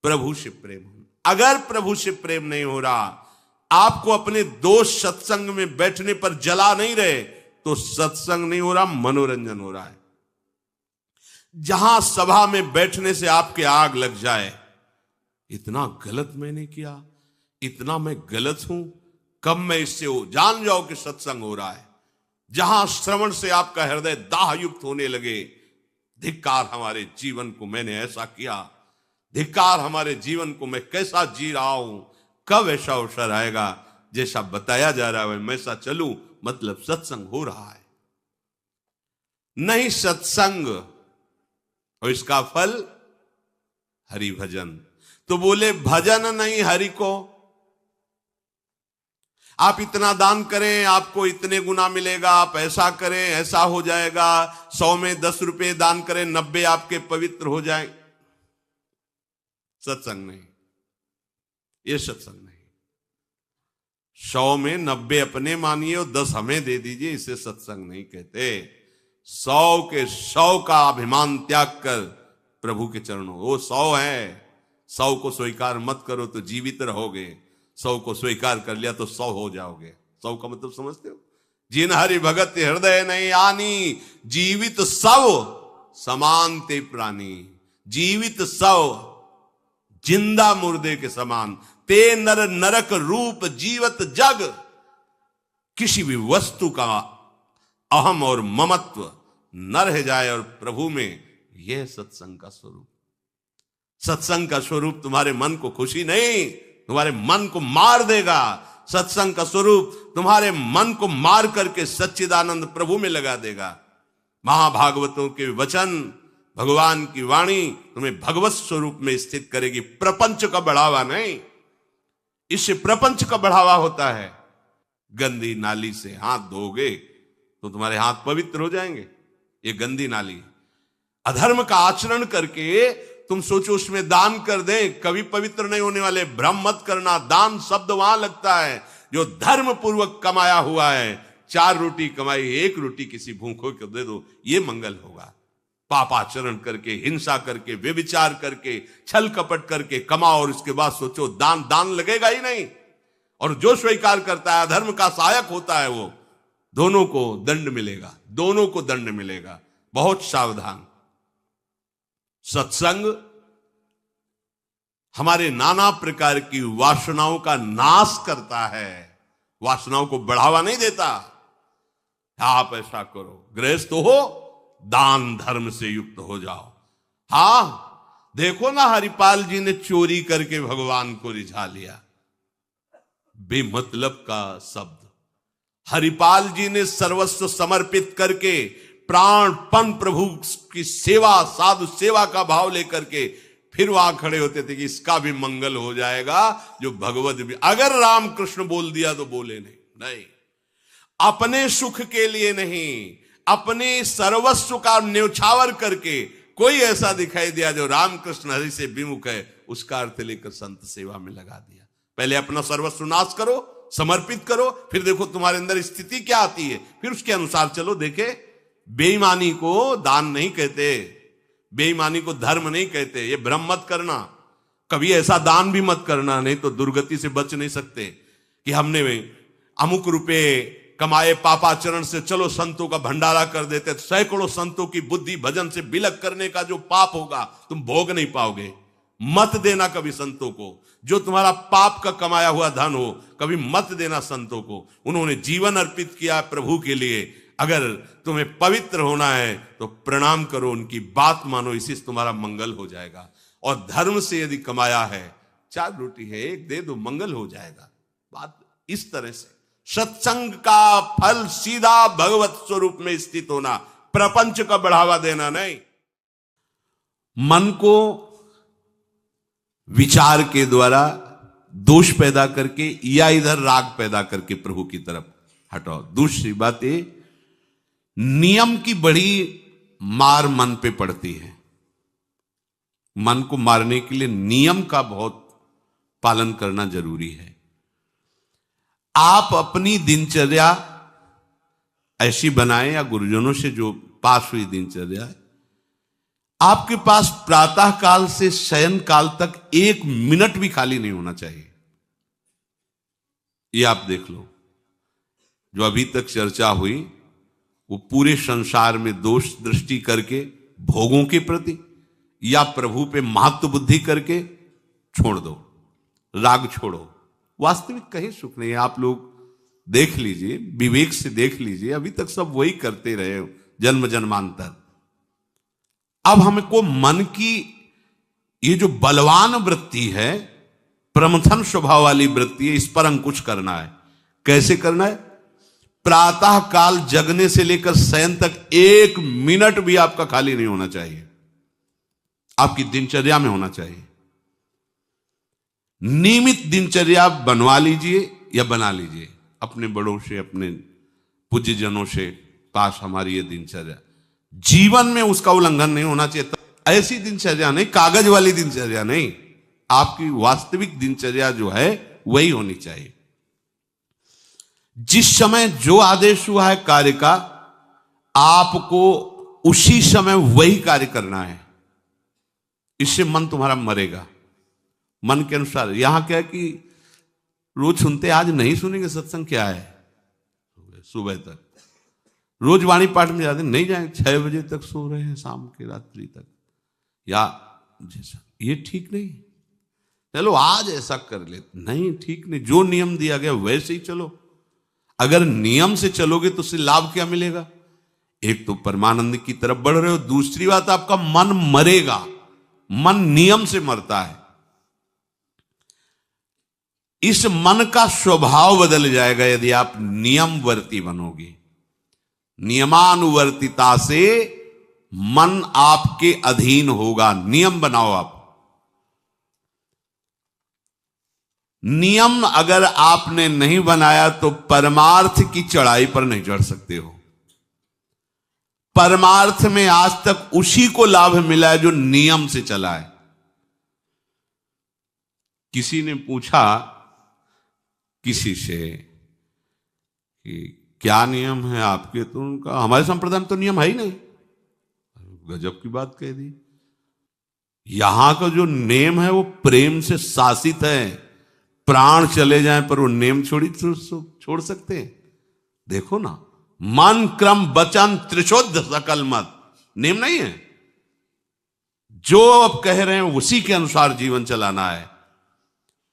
प्रभु से प्रेम होना। अगर प्रभु से प्रेम नहीं हो रहा, आपको अपने दोस्त सत्संग में बैठने पर जला नहीं रहे, तो सत्संग नहीं हो रहा, मनोरंजन हो रहा है। जहां सभा में बैठने से आपके आग लग जाए, इतना गलत मैंने किया, इतना मैं गलत हूं, कब मैं इससे हो, जान जाओ कि सत्संग हो रहा है। जहां श्रवण से आपका हृदय दाह युक्त होने लगे, धिक्कार हमारे जीवन को, मैंने ऐसा किया, धिक्कार हमारे जीवन को, मैं कैसा जी रहा हूं, कब ऐसा अवसर आएगा जैसा बताया जा रहा है मैं ऐसा चलूं, मतलब सत्संग हो रहा है। नहीं सत्संग, और इसका फल हरि भजन। तो बोले भजन नहीं हरि को। आप इतना दान करें आपको इतने गुना मिलेगा, आप ऐसा करें ऐसा हो जाएगा, 100 में 10 रुपए दान करें 90 आपके पवित्र हो जाए। सत्संग नहीं, ये सत्संग नहीं। 100 में 90 अपने मानिए और 10 हमें दे दीजिए, इसे सत्संग नहीं कहते। 100 के 100 का अभिमान त्याग कर प्रभु के चरणों, वो 100 है, 100 को स्वीकार मत करो तो जीवित रहोगे, 100 को स्वीकार कर लिया तो 100 हो जाओगे। 100 का मतलब समझते हो? जिन हरि भगत हृदय नहीं आनी, जीवित 100 समान ते प्राणी। जीवित 100 जिंदा मुर्दे के समान, ते नर नरक रूप जीवत जग। किसी भी वस्तु का अहम और ममत्व न रह जाए और प्रभु में, यह सत्संग का स्वरूप। सत्संग का स्वरूप तुम्हारे मन को खुशी नहीं, तुम्हारे मन को मार देगा। सत्संग का स्वरूप तुम्हारे मन को मार करके सच्चिदानंद प्रभु में लगा देगा। महाभागवतों के वचन, भगवान की वाणी तुम्हें भगवत स्वरूप में स्थित करेगी, प्रपंच का बढ़ावा नहीं। इससे प्रपंच का बढ़ावा होता है। गंदी नाली से हाथ धोगे तो तुम्हारे हाथ पवित्र हो जाएंगे, ये गंदी नाली। अधर्म का आचरण करके तुम सोचो उसमें दान कर दें, कभी पवित्र नहीं होने वाले। भ्रम मत करना, दान शब्द वहां लगता है जो धर्म पूर्वक कमाया हुआ है। 4 रोटी कमाई, 1 रोटी किसी भूखों को दे दो, ये मंगल होगा। पापाचरण करके, हिंसा करके, व्यभिचार करके, छल कपट करके कमाओ और उसके बाद सोचो दान लगेगा ही नहीं। और जो स्वीकार करता है, अधर्म का सहायक होता है, वो दोनों को दंड मिलेगा, दोनों को दंड मिलेगा। बहुत सावधान। सत्संग हमारे नाना प्रकार की वासनाओं का नाश करता है, वासनाओं को बढ़ावा नहीं देता। आप ऐसा करो, गृहस्थ हो, दान धर्म से युक्त हो जाओ। हां, देखो ना हरिपाल जी ने चोरी करके भगवान को रिझा लिया, बेमतलब का शब्द। हरिपाल जी ने सर्वस्व समर्पित करके प्राणपण प्रभु की सेवा, साधु सेवा का भाव लेकर के फिर वहां खड़े होते थे कि इसका भी मंगल हो जाएगा, जो भगवत भी। अगर रामकृष्ण बोल दिया तो बोले नहीं। अपने सुख के लिए नहीं, अपने सर्वस्व का न्यौछावर करके कोई ऐसा दिखाई दिया जो रामकृष्ण हरि से विमुख है, उसका अर्थ लेकर संत सेवा में लगा दिया। पहले अपना सर्वस्व नाश करो, समर्पित करो, फिर देखो तुम्हारे अंदर स्थिति क्या आती है, फिर उसके अनुसार चलो। देखे, बेईमानी को दान नहीं कहते, बेईमानी को धर्म नहीं कहते, ये भ्रम मत करना। कभी ऐसा दान भी मत करना, नहीं तो दुर्गति से बच नहीं सकते कि हमने अमुक रुपए कमाए पापाचरण से, चलो संतों का भंडारा कर देते। सैकड़ों संतों की बुद्धि भजन से बिलक करने का जो पाप होगा तुम भोग नहीं पाओगे। मत देना कभी संतों को, जो तुम्हारा पाप का कमाया हुआ धन हो, कभी मत देना संतों को। उन्होंने जीवन अर्पित किया प्रभु के लिए। अगर तुम्हें पवित्र होना है तो प्रणाम करो, उनकी बात मानो, इसी से तुम्हारा मंगल हो जाएगा। और धर्म से यदि कमाया है, 4 रोटी है, 1 दे दो, मंगल हो जाएगा। बात इस तरह से। सत्संग का फल सीधा भगवत स्वरूप में स्थित होना, प्रपंच का बढ़ावा देना नहीं। मन को विचार के द्वारा दोष पैदा करके या इधर राग पैदा करके प्रभु की तरफ हटाओ। दूसरी बात ये, नियम की बड़ी मार मन पे पड़ती है। मन को मारने के लिए नियम का बहुत पालन करना जरूरी है। आप अपनी दिनचर्या ऐसी बनाएं, या गुरुजनों से जो पास हुई दिनचर्या है, आपके पास प्रातः काल से शयन काल तक 1 मिनट भी खाली नहीं होना चाहिए। ये आप देख लो, जो अभी तक चर्चा हुई वो पूरे संसार में दोष दृष्टि करके भोगों के प्रति या प्रभु पे महत्व बुद्धि करके छोड़ दो, राग छोड़ो। वास्तविक कहीं सुख नहीं है। आप लोग देख लीजिए, विवेक से देख लीजिए, अभी तक सब वही करते रहे जन्म जन्मांतर। अब हमको मन की ये जो बलवान वृत्ति है, प्रमथन स्वभाव वाली वृत्ति है, इस पर अंकुश करना है। कैसे करना है? प्रातः काल जगने से लेकर शयन तक 1 मिनट भी आपका खाली नहीं होना चाहिए, आपकी दिनचर्या में होना चाहिए। नियमित दिनचर्या बनवा लीजिए या बना लीजिए अपने बड़ों से, अपने पूज्यजनों से पास हमारी ये दिनचर्या, जीवन में उसका उल्लंघन नहीं होना चाहिए। ऐसी दिनचर्या नहीं, कागज वाली दिनचर्या नहीं, आपकी वास्तविक दिनचर्या जो है वही होनी चाहिए। जिस समय जो आदेश हुआ है कार्य का, आपको उसी समय वही कार्य करना है। इससे मन तुम्हारा मरेगा, मन के अनुसार। यहां क्या है कि रोज सुनते, आज नहीं सुनेंगे सत्संग, क्या है सुबह तक, रोज वाणी पाठ में जाते नहीं जाए, 6 बजे तक सो रहे हैं, शाम के रात्रि तक, या जैसा, ये ठीक नहीं। चलो आज ऐसा कर ले, नहीं ठीक नहीं, जो नियम दिया गया वैसे ही चलो। अगर नियम से चलोगे तो उससे लाभ क्या मिलेगा? एक तो परमानंद की तरफ बढ़ रहे हो, दूसरी बात आपका मन मरेगा। मन नियम से मरता है। इस मन का स्वभाव बदल जाएगा यदि आप नियमवर्ती बनोगे। नियमानुवर्तिता से मन आपके अधीन होगा। नियम बनाओ आप। नियम अगर आपने नहीं बनाया तो परमार्थ की चढ़ाई पर नहीं चढ़ सकते हो। परमार्थ में आज तक उसी को लाभ मिला है जो नियम से चला है। किसी ने पूछा किसी से कि क्या नियम है आपके, तो उनका हमारे संप्रदाय में तो नियम है ही नहीं। गजब की बात कह दी। यहां का जो नेम है वो प्रेम से शासित है। प्राण चले जाएं पर वो नेम छोड़ सकते हैं? देखो ना, मन क्रम वचन त्रिशुद्ध सकल मत, नेम नहीं है। जो अब कह रहे हैं उसी के अनुसार जीवन चलाना है।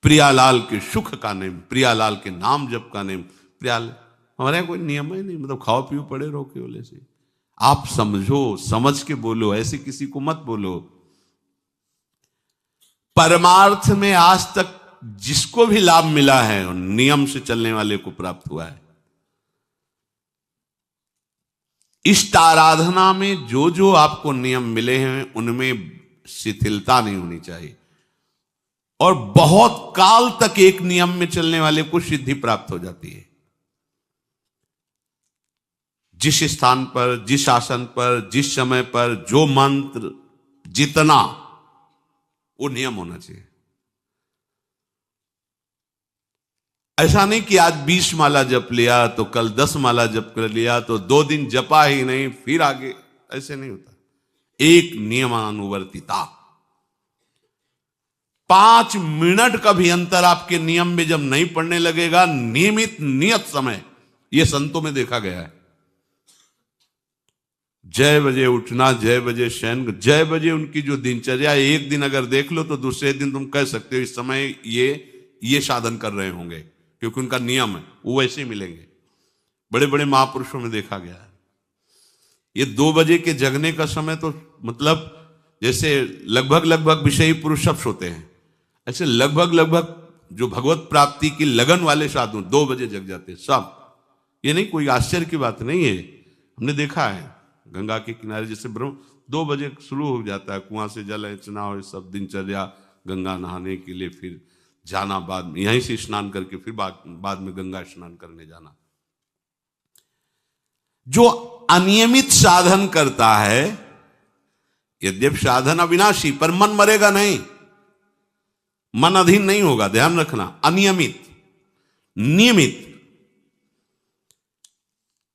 प्रियालाल के सुख का नेम, प्रियालाल के नाम जप का नेम। प्रियालाल हमारे यहाँ कोई नियम ही नहीं, मतलब खाओ पियो पड़े रहो केवल से। आप समझो, समझ के बोलो, ऐसे किसी को मत बोलो। परमार्थ में आज तक जिसको भी लाभ मिला है नियम से चलने वाले को प्राप्त हुआ है। इष्ट आराधना में जो जो आपको नियम मिले हैं उनमें शिथिलता नहीं होनी चाहिए, और बहुत काल तक एक नियम में चलने वाले को सिद्धि प्राप्त हो जाती है। जिस स्थान पर, जिस आसन पर, जिस समय पर जो मंत्र जितना, वो नियम होना चाहिए। ऐसा नहीं कि आज 20 माला जप लिया तो कल 10 माला जप कर लिया तो 2 दिन जपा ही नहीं फिर आगे, ऐसे नहीं होता। एक नियमानुवर्तिता। 5 मिनट का भी अंतर आपके नियम में जब नहीं पड़ने लगेगा, नियमित नियत समय, यह संतों में देखा गया है। जय बजे उठना, जय बजे शयन, जय बजे उनकी जो दिनचर्या, एक दिन अगर देख लो तो दूसरे दिन तुम कह सकते हो इस समय ये साधन कर रहे होंगे, क्योंकि उनका नियम है, वो वैसे ही मिलेंगे। बड़े बड़े महापुरुषों में देखा गया है। ये 2 बजे के जगने का समय तो मतलब जैसे लगभग विषयी पुरुष सब सोते हैं, ऐसे लगभग जो भगवत प्राप्ति की लगन वाले साधु 2 बजे जग जाते हैं सब। ये नहीं कोई आश्चर्य की बात नहीं है, हमने देखा है गंगा के किनारे जैसे ब्रह्म 2 बजे शुरू हो जाता है, कुआं से जल अर्चना और सब दिनचर्या, गंगा नहाने के लिए फिर जाना, बाद में यहीं से स्नान करके फिर बाद में गंगा स्नान करने जाना। जो अनियमित साधन करता है, यद्यपि साधन अविनाशी, पर मन मरेगा नहीं, मन अधीन नहीं होगा, ध्यान रखना। अनियमित, नियमित,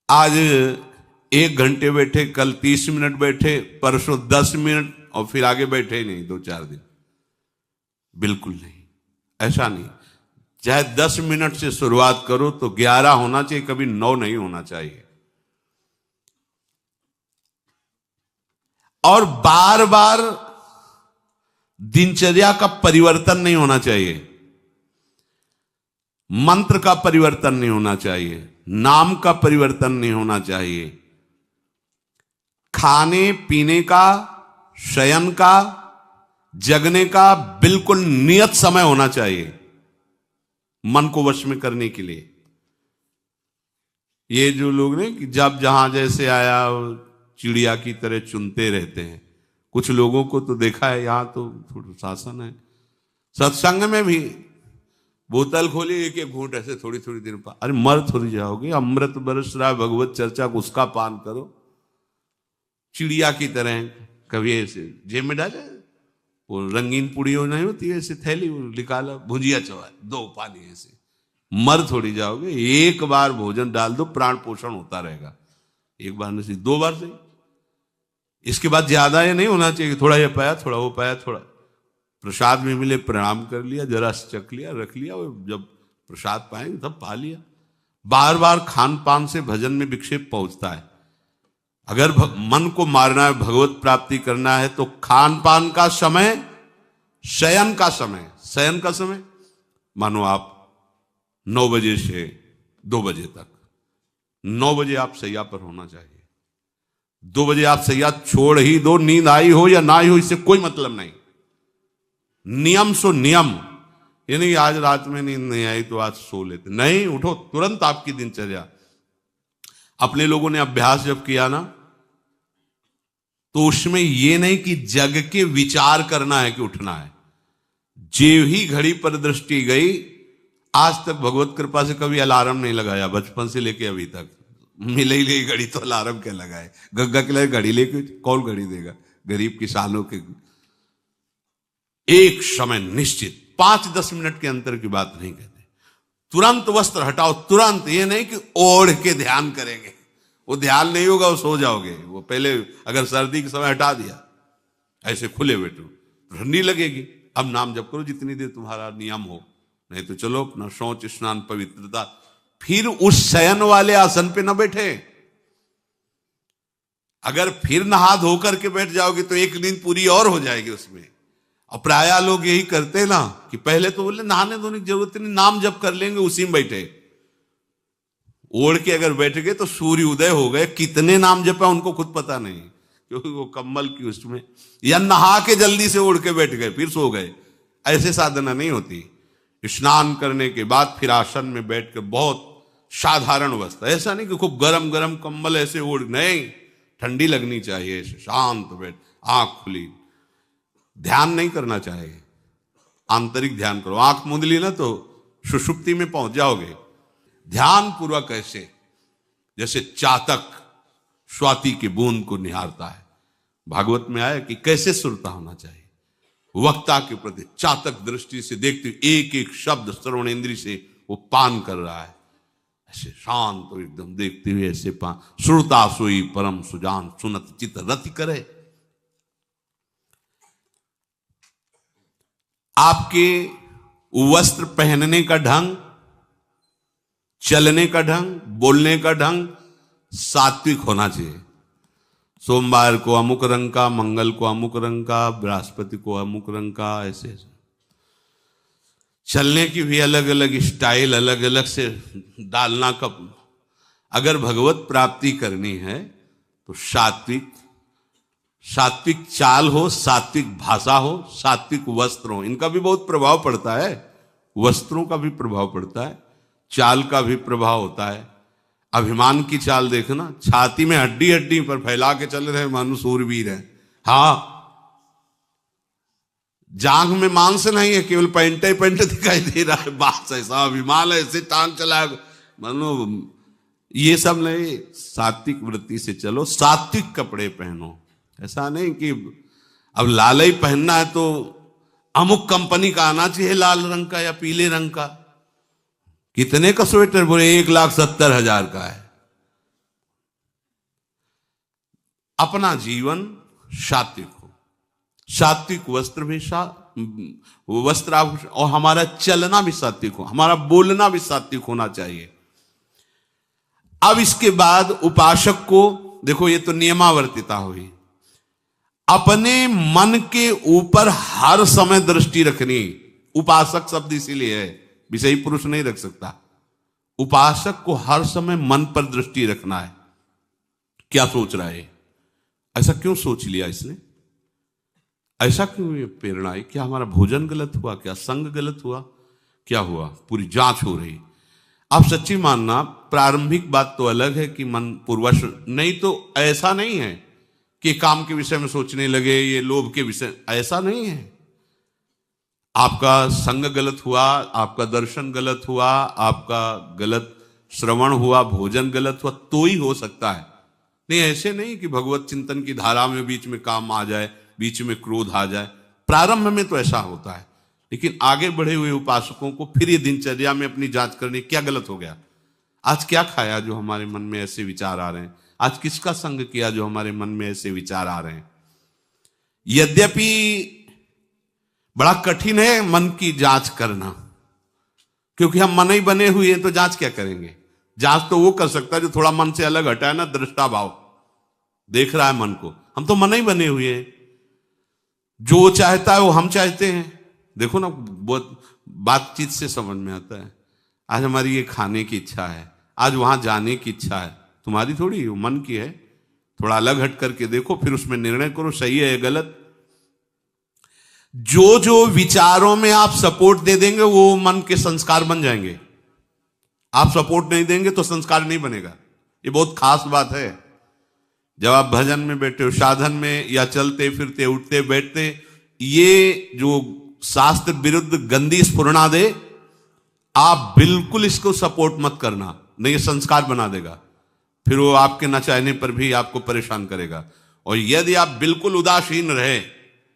आज 1 घंटे बैठे, कल 30 मिनट बैठे, परसों 10 मिनट और फिर आगे बैठे ही नहीं 2-4 दिन, बिल्कुल नहीं, ऐसा नहीं। चाहे 10 मिनट से शुरुआत करो तो 11 होना चाहिए, कभी 9 नहीं होना चाहिए। और बार बार दिनचर्या का परिवर्तन नहीं होना चाहिए, मंत्र का परिवर्तन नहीं होना चाहिए, नाम का परिवर्तन नहीं होना चाहिए, खाने पीने का, शयन का, जगने का बिल्कुल नियत समय होना चाहिए मन को वश में करने के लिए। ये जो लोग ने कि जब जहां जैसे आया चिड़िया की तरह चुनते रहते हैं, कुछ लोगों को तो देखा है, यहां तो थोड़ा शासन है। सत्संग में भी बोतल खोली, एक घूंट ऐसे थोड़ी थोड़ी देर पर, अरे मर थोड़ी जाओगे, अमृत बरस रहा भगवत चर्चा, उसका पान करो। चिड़िया की तरह कभी ऐसे जेब में डाले, वो रंगीन पुड़ियों नहीं होती ऐसे थैली, निकाला, भुजिया चवा 2 पानी, ऐसे मर थोड़ी जाओगे। एक बार भोजन डाल दो, प्राण पोषण होता रहेगा, एक बार नहीं 2 बार से। इसके बाद ज्यादा ये नहीं होना चाहिए, थोड़ा ये पाया, थोड़ा वो पाया, थोड़ा प्रसाद में मिले प्रणाम कर लिया, जरा चख लिया, रख लिया, और जब प्रसाद पाएंगे तब पा लिया। बार बार खान पान से भजन में विक्षेप पहुंचता है। अगर मन को मारना है, भगवत प्राप्ति करना है, तो खान पान का समय, शयन का समय, शयन का समय मानो आप 9 बजे से 2 बजे तक, 9 बजे आप सैया पर होना चाहिए। 2 बजे आप सैया छोड़ ही दो, नींद आई हो या ना आई हो, इससे कोई मतलब नहीं। नियम सो नियम, ये नहीं आज रात में नींद नहीं आई तो आज सो लेते, नहीं, उठो तुरंत आपकी दिनचर्या। अपने लोगों ने अभ्यास जब किया ना, तो उसमें यह नहीं कि जग के विचार करना है कि उठना है। जेव ही घड़ी पर दृष्टि गई, आज तक भगवत कृपा से कभी अलार्म नहीं लगाया, बचपन से लेके अभी तक। मिले ही ले घड़ी तो अलार्म क्या लगाए, गग्गा के लिए घड़ी लेके कौन घड़ी देगा, गरीब किसानों के। एक समय निश्चित, 5-10 मिनट के अंतर की बात नहीं कहते, तुरंत वस्त्र हटाओ, तुरंत। ये नहीं कि ओढ़ के ध्यान करेंगे, वो ध्यान नहीं होगा, वो सो जाओगे। वो पहले अगर सर्दी के समय हटा दिया, ऐसे खुले बैठो, ठंडी लगेगी। अब नाम जप करो जितनी देर तुम्हारा नियम हो, नहीं तो चलो अपना शौच स्नान पवित्रता, फिर उस शयन वाले आसन पे न बैठे। अगर फिर नहा धो करके बैठ जाओगे तो एक नींद पूरी और हो जाएगी उसमें। और प्राय लोग यही करते ना कि पहले तो बोले नहाने धोने की जरूरत नहीं, नाम जप कर लेंगे, उसी में बैठे। ओढ़ के अगर बैठ गए तो सूर्य उदय हो गए, कितने नाम जपा उनको खुद पता नहीं, क्योंकि वो कम्बल की उसमें, या नहा के जल्दी से ओढ़ के बैठ गए फिर सो गए। ऐसे साधना नहीं होती। स्नान करने के बाद फिर आसन में बैठ कर बहुत साधारण अवस्था, ऐसा नहीं कि खूब गरम गरम कंबल ऐसे ओढ़, नहीं, ठंडी लगनी चाहिए, ऐसे शांत बैठ, आंख खुली। ध्यान नहीं करना चाहिए, आंतरिक ध्यान करो। आंख मूंद ली ना तो सुषुप्ति में पहुंच जाओगे। ध्यान पूर्वक ऐसे, जैसे चातक स्वाति के बूंद को निहारता है। भागवत में आया कि कैसे श्रोता होना चाहिए, वक्ता के प्रति चातक दृष्टि से देखते हुए एक एक शब्द श्रवणेंद्री से वो पान कर रहा है, ऐसे शांत तो एकदम देखते हुए ऐसे पान। श्रोता सोई परम सुजान, सुनत चित रति करे। आपके वस्त्र पहनने का ढंग, चलने का ढंग, बोलने का ढंग सात्विक होना चाहिए। सोमवार को अमुक रंग का, मंगल को अमुक रंग का, बृहस्पति को अमुक रंग का, ऐसे चलने की भी अलग अलग स्टाइल, अलग अलग से डालना का। अगर भगवत प्राप्ति करनी है तो सात्विक चाल हो, सात्विक भाषा हो, सात्विक वस्त्र हो। इनका भी बहुत प्रभाव पड़ता है, वस्त्रों का भी प्रभाव पड़ता है, चाल का भी प्रभाव होता है। अभिमान की चाल देखना, छाती में हड्डी हड्डी पर फैला के चल रहे मानो सूरवीर है। हाँ, जांघ में मांस नहीं है, केवल पैंट ही पैंट दिखाई दे रहा है, बात ऐसा अभिमान है, ऐसे टांग चला मानो। ये सब नहीं, सात्विक वृत्ति से चलो, सात्विक कपड़े पहनो। ऐसा नहीं कि अब लाल ही पहनना है तो अमुक कंपनी का आना चाहिए, लाल रंग का या पीले रंग का। कितने का स्वेटर? बोले 1,70,000 का है। अपना जीवन सात्विक हो, सात्विक वस्त्र भी वस्त्र आभूषण, और हमारा चलना भी सात्विक हो, हमारा बोलना भी सात्विक होना चाहिए। अब इसके बाद उपासक को देखो, ये तो नियमावर्तिता हुई। अपने मन के ऊपर हर समय दृष्टि रखनी। उपासक शब्द इसीलिए है, विषयी पुरुष नहीं रख सकता। उपासक को हर समय मन पर दृष्टि रखना है। क्या सोच रहा है, ऐसा क्यों सोच लिया इसने, ऐसा क्यों ये प्रेरणा है? क्या हमारा भोजन गलत हुआ, क्या संग गलत हुआ, क्या हुआ? पूरी जांच हो रही। आप सच्ची मानना, प्रारंभिक बात तो अलग है कि मन पूर्वश, नहीं तो ऐसा नहीं है कि काम के विषय में सोचने लगे, ये लोभ के विषय, ऐसा नहीं है। आपका संग गलत हुआ, आपका दर्शन गलत हुआ, आपका गलत श्रवण हुआ, भोजन गलत हुआ तो ही हो सकता है। नहीं, ऐसे नहीं कि भगवत चिंतन की धारा में बीच में काम आ जाए, बीच में क्रोध आ जाए। प्रारंभ में तो ऐसा होता है, लेकिन आगे बढ़े हुए उपासकों को फिर ये दिनचर्या में अपनी जांच करनी, क्या गलत हो गया, आज क्या खाया जो हमारे मन में ऐसे विचार आ रहे हैं, आज किसका संग किया जो हमारे मन में ऐसे विचार आ रहे हैं। यद्यपि बड़ा कठिन है मन की जांच करना, क्योंकि हम मन ही बने हुए हैं, तो जांच क्या करेंगे? जांच तो वो कर सकता है जो थोड़ा मन से अलग हटा है ना, दृष्टा भाव देख रहा है मन को। हम तो मन ही बने हुए हैं, जो चाहता है वो हम चाहते हैं। देखो ना, बहुत बातचीत से समझ में आता है। आज हमारी ये खाने की इच्छा है, आज वहां जाने की इच्छा है, तुम्हारी थोड़ी, वो मन की है। थोड़ा अलग हट करके देखो, फिर उसमें निर्णय करो, सही है या गलत। जो जो विचारों में आप सपोर्ट दे देंगे वो मन के संस्कार बन जाएंगे। आप सपोर्ट नहीं देंगे तो संस्कार नहीं बनेगा। ये बहुत खास बात है। जब आप भजन में बैठे हो, साधन में, या चलते फिरते, उठते बैठते, ये जो शास्त्र विरुद्ध गंदी स्फुरणा दे, आप बिल्कुल इसको सपोर्ट मत करना, नहीं ये संस्कार बना देगा। फिर वो आपके न चाहने पर भी आपको परेशान करेगा। और यदि आप बिल्कुल उदासीन रहे,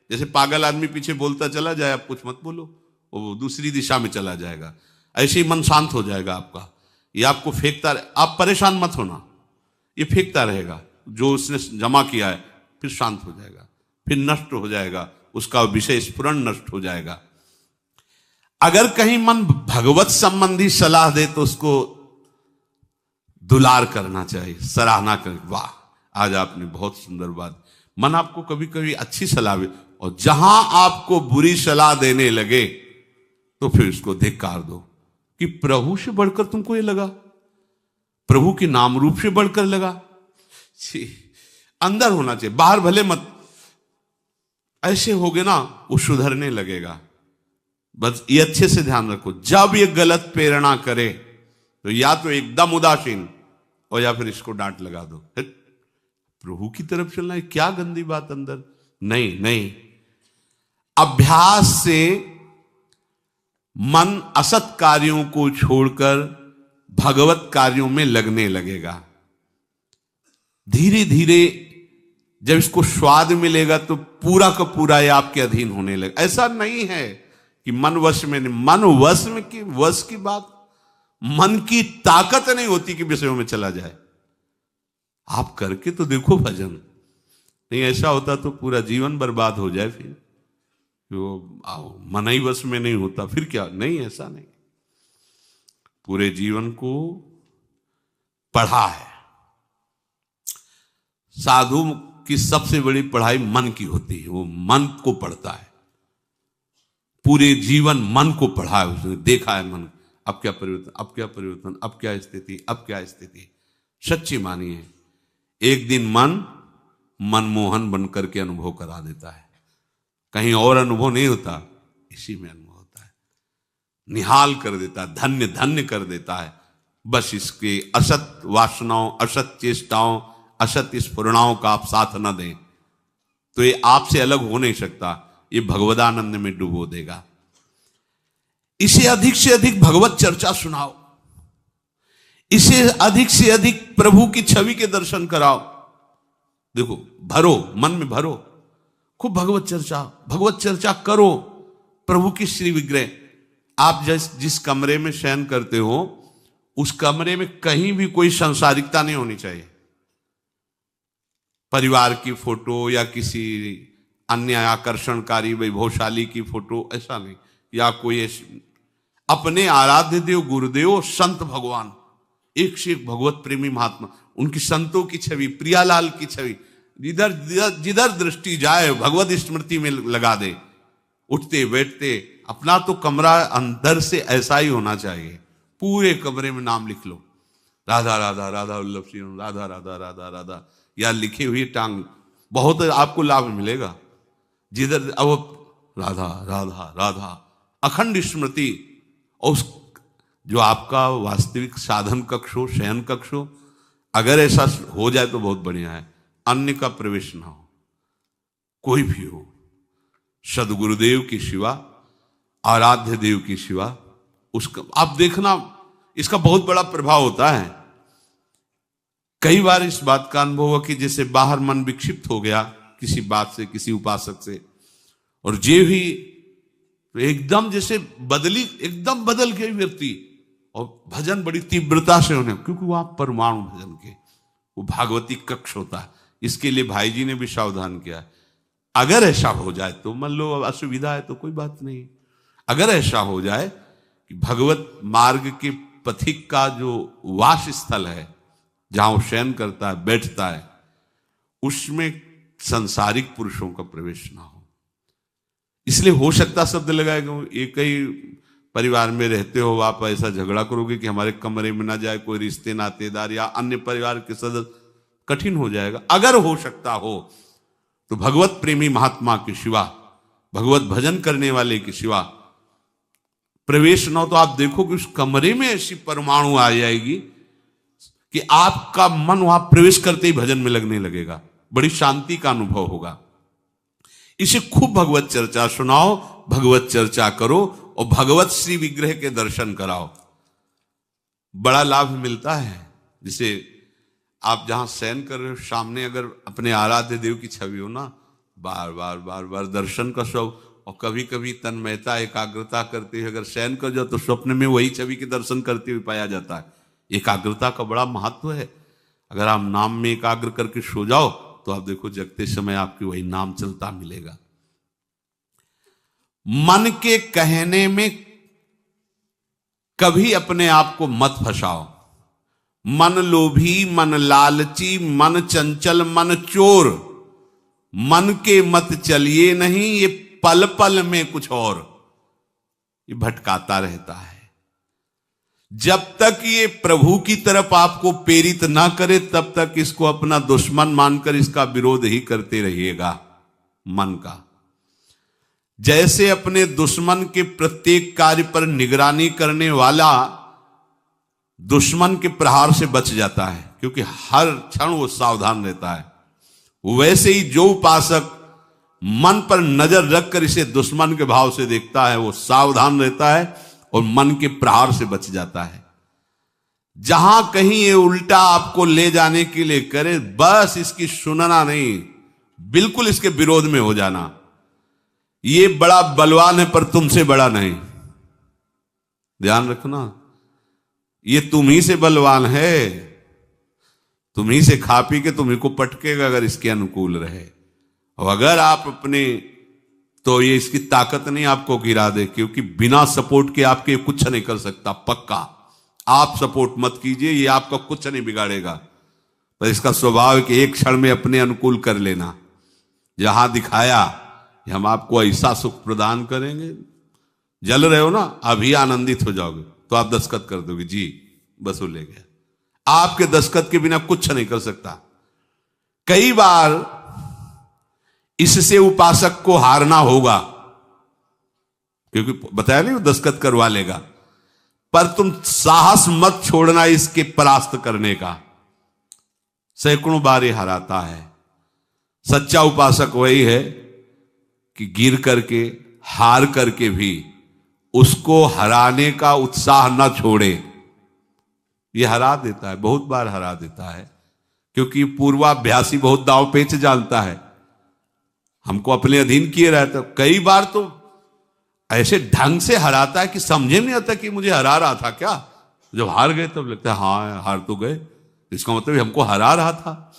जैसे पागल आदमी पीछे बोलता चला जाए, आप कुछ मत बोलो, वो दूसरी दिशा में चला जाएगा, ऐसे ही मन शांत हो जाएगा आपका। ये आपको फेंकता रहे, आप परेशान मत होना, ये फेंकता रहेगा जो उसने जमा किया है, फिर शांत हो जाएगा, फिर नष्ट हो जाएगा, उसका विषय स्फुरण नष्ट हो जाएगा। अगर कहीं मन भगवत संबंधी सलाह दे तो उसको दुलार करना चाहिए, सराहना कर, वाह आज आपने बहुत सुंदर बात। मन आपको कभी कभी अच्छी सलाह दे, और जहां आपको बुरी सलाह देने लगे तो फिर उसको धिक्कार दो कि प्रभु से बढ़कर तुमको ये लगा, प्रभु के नाम रूप से बढ़कर लगा। अंदर होना चाहिए, बाहर भले मत। ऐसे होगे ना, वो सुधरने लगेगा। बस ये अच्छे से ध्यान रखो, जब ये गलत प्रेरणा करे तो या तो एकदम उदासीन, और या फिर इसको डांट लगा दो, प्रभु की तरफ चलना है, क्या गंदी बात अंदर। नहीं नहीं, अभ्यास से मन असत कार्यों को छोड़कर भगवत कार्यों में लगने लगेगा। धीरे धीरे जब इसको स्वाद मिलेगा तो पूरा का पूरा ये आपके अधीन होने लगे। ऐसा नहीं है कि मन वश में नहीं, मन वश में की वश की बात, मन की ताकत नहीं होती कि विषयों में चला जाए। आप करके तो देखो भजन, नहीं ऐसा होता तो पूरा जीवन बर्बाद हो जाए। फिर वो मन ही वश में नहीं होता फिर क्या? नहीं, ऐसा नहीं। पूरे जीवन को पढ़ा है। साधु की सबसे बड़ी पढ़ाई मन की होती है, वो मन को पढ़ता है। पूरे जीवन मन को पढ़ा है उसने, देखा है मन अब क्या परिवर्तन, अब क्या परिवर्तन, अब क्या स्थिति, अब क्या स्थिति। सच्ची मानिए एक दिन मन मनमोहन बनकर के अनुभव करा देता है। कहीं और अनुभव नहीं होता, इसी में अनुभव होता है। निहाल कर देता है, धन्य धन्य कर देता है। बस इसके असत वासनाओं, असत चेष्टाओं, असत स्फुरणाओं का आप साथ न दें तो ये आपसे अलग हो नहीं सकता, ये भगवदानंद में डुबो देगा। इसे अधिक से अधिक भगवत चर्चा सुनाओ, इसे अधिक से अधिक प्रभु की छवि के दर्शन कराओ। देखो, भरो, मन में भरो, खूब भगवत चर्चा करो। प्रभु की श्री विग्रह, आप जिस कमरे में शयन करते हो उस कमरे में कहीं भी कोई सांसारिकता नहीं होनी चाहिए। परिवार की फोटो या किसी अन्य आकर्षणकारी वैभवशाली की फोटो, ऐसा नहीं। या कोई अपने आराध्य देव गुरुदेव संत भगवान, एक से एक भगवत प्रेमी महात्मा, उनकी संतों की छवि, प्रियालाल की छवि, जिधर दृष्टि जाए भगवत स्मृति में लगा दे। उठते बैठते अपना तो कमरा अंदर से ऐसा ही होना चाहिए। पूरे कमरे में नाम लिख लो, राधा राधा राधा वल्लभ सिंह, राधा राधा राधा राधा, या लिखी हुई टांग, बहुत आपको लाभ मिलेगा। जिधर अब राधा राधा राधा, अखंड स्मृति। और उस जो आपका वास्तविक साधन कक्ष हो, शयन कक्ष हो, अगर ऐसा हो जाए तो बहुत बढ़िया है। अन्य का प्रवेश ना हो, कोई भी हो, सदगुरुदेव की शिवा, आराध्य देव की शिवा, उसका आप देखना, इसका बहुत बड़ा प्रभाव होता है। कई बार इस बात का अनुभव हुआ कि जैसे बाहर मन विक्षिप्त हो गया किसी बात से, किसी उपासक से, और जे भी तो एकदम जैसे एकदम बदल गई व्यक्ति, और भजन बड़ी तीव्रता से होने, क्योंकि वो आप परमाणु भजन के, वो भागवती कक्ष होता है। इसके लिए भाई जी ने भी सावधान किया है। अगर ऐसा हो जाए तो मान लो असुविधा है तो कोई बात नहीं। अगर ऐसा हो जाए कि भगवत मार्ग के पथिक का जो वास स्थल है, जहां वो शयन करता है, बैठता है, उसमें सांसारिक पुरुषों का प्रवेश ना हो। इसलिए हो सकता शब्द लगाएगा, एक ही परिवार में रहते हो, आप ऐसा झगड़ा करोगे कि हमारे कमरे में ना जाए कोई रिश्ते नातेदार या अन्य परिवार के सदस्य, कठिन हो जाएगा। अगर हो सकता हो तो भगवत प्रेमी महात्मा के सिवा, भगवत भजन करने वाले के सिवा प्रवेश न हो, तो आप देखो कि उस कमरे में ऐसी परमाणु आ जाएगी कि आपका मन वहां प्रवेश करते ही भजन में लगने लगेगा, बड़ी शांति का अनुभव होगा। इसे खूब भगवत चर्चा सुनाओ, भगवत चर्चा करो और भगवत श्री विग्रह के दर्शन कराओ, बड़ा लाभ मिलता है। जिसे आप जहां शयन कर रहे हो, सामने अगर अपने आराध्य देव की छवि हो ना, बार बार बार बार दर्शन का शौक, और कभी कभी तन्मयता एकाग्रता करते हुए अगर शयन कर जाओ तो स्वप्न में वही छवि के दर्शन करते हुए पाया जाता है। एकाग्रता का बड़ा महत्व है। अगर आप नाम में एकाग्र करके सो जाओ तो आप देखो जगते समय आपकी वही नाम चलता मिलेगा। मन के कहने में कभी अपने आप को मत फंसाओ। मन लोभी, मन लालची, मन चंचल, मन चोर, मन के मत चलिए नहीं, ये पल पल में कुछ और, ये भटकाता रहता है। जब तक ये प्रभु की तरफ आपको प्रेरित ना करे तब तक इसको अपना दुश्मन मानकर इसका विरोध ही करते रहिएगा। मन का जैसे अपने दुश्मन के प्रत्येक कार्य पर निगरानी करने वाला दुश्मन के प्रहार से बच जाता है, क्योंकि हर क्षण वो सावधान रहता है, वैसे ही जो उपासक मन पर नजर रखकर इसे दुश्मन के भाव से देखता है वो सावधान रहता है और मन के प्रहार से बच जाता है। जहां कहीं ये उल्टा आपको ले जाने के लिए करे, बस इसकी सुनना नहीं, बिल्कुल इसके विरोध में हो जाना। ये बड़ा बलवान है पर तुमसे बड़ा नहीं, ध्यान रखना। ये तुम ही से बलवान है, तुम ही से खा पी के तुम्ही को पटकेगा अगर इसके अनुकूल रहे। और अगर आप अपने, तो ये इसकी ताकत नहीं आपको गिरा दे, क्योंकि बिना सपोर्ट के आपके कुछ नहीं कर सकता। पक्का आप सपोर्ट मत कीजिए, ये आपका कुछ नहीं बिगाड़ेगा, पर इसका स्वभाव है कि एक क्षण में अपने अनुकूल कर लेना। जहां दिखाया कि हम आपको ऐसा सुख प्रदान करेंगे, जल रहे हो ना, अभी आनंदित हो जाओगे तो आप दस्तखत कर दोगे, जी बस वो ले गया। आपके दस्तखत के बिना कुछ नहीं कर सकता। कई बार इससे उपासक को हारना होगा, क्योंकि बताया नहीं वो दस्तखत करवा लेगा, पर तुम साहस मत छोड़ना इसके परास्त करने का। सैकड़ों बार ये हराता है। सच्चा उपासक वही है कि गिर करके, हार करके भी उसको हराने का उत्साह न छोड़े। ये हरा देता है, बहुत बार हरा देता है, क्योंकि पूर्वाभ्यासी बहुत दांव पेच जानता है। हमको अपने अधीन किए रहता, कई बार तो ऐसे ढंग से हराता है कि समझे नहीं आता कि मुझे हरा रहा था क्या। जब हार गए तब लगता है हाँ हार तो गए, इसका मतलब हमको हरा रहा था।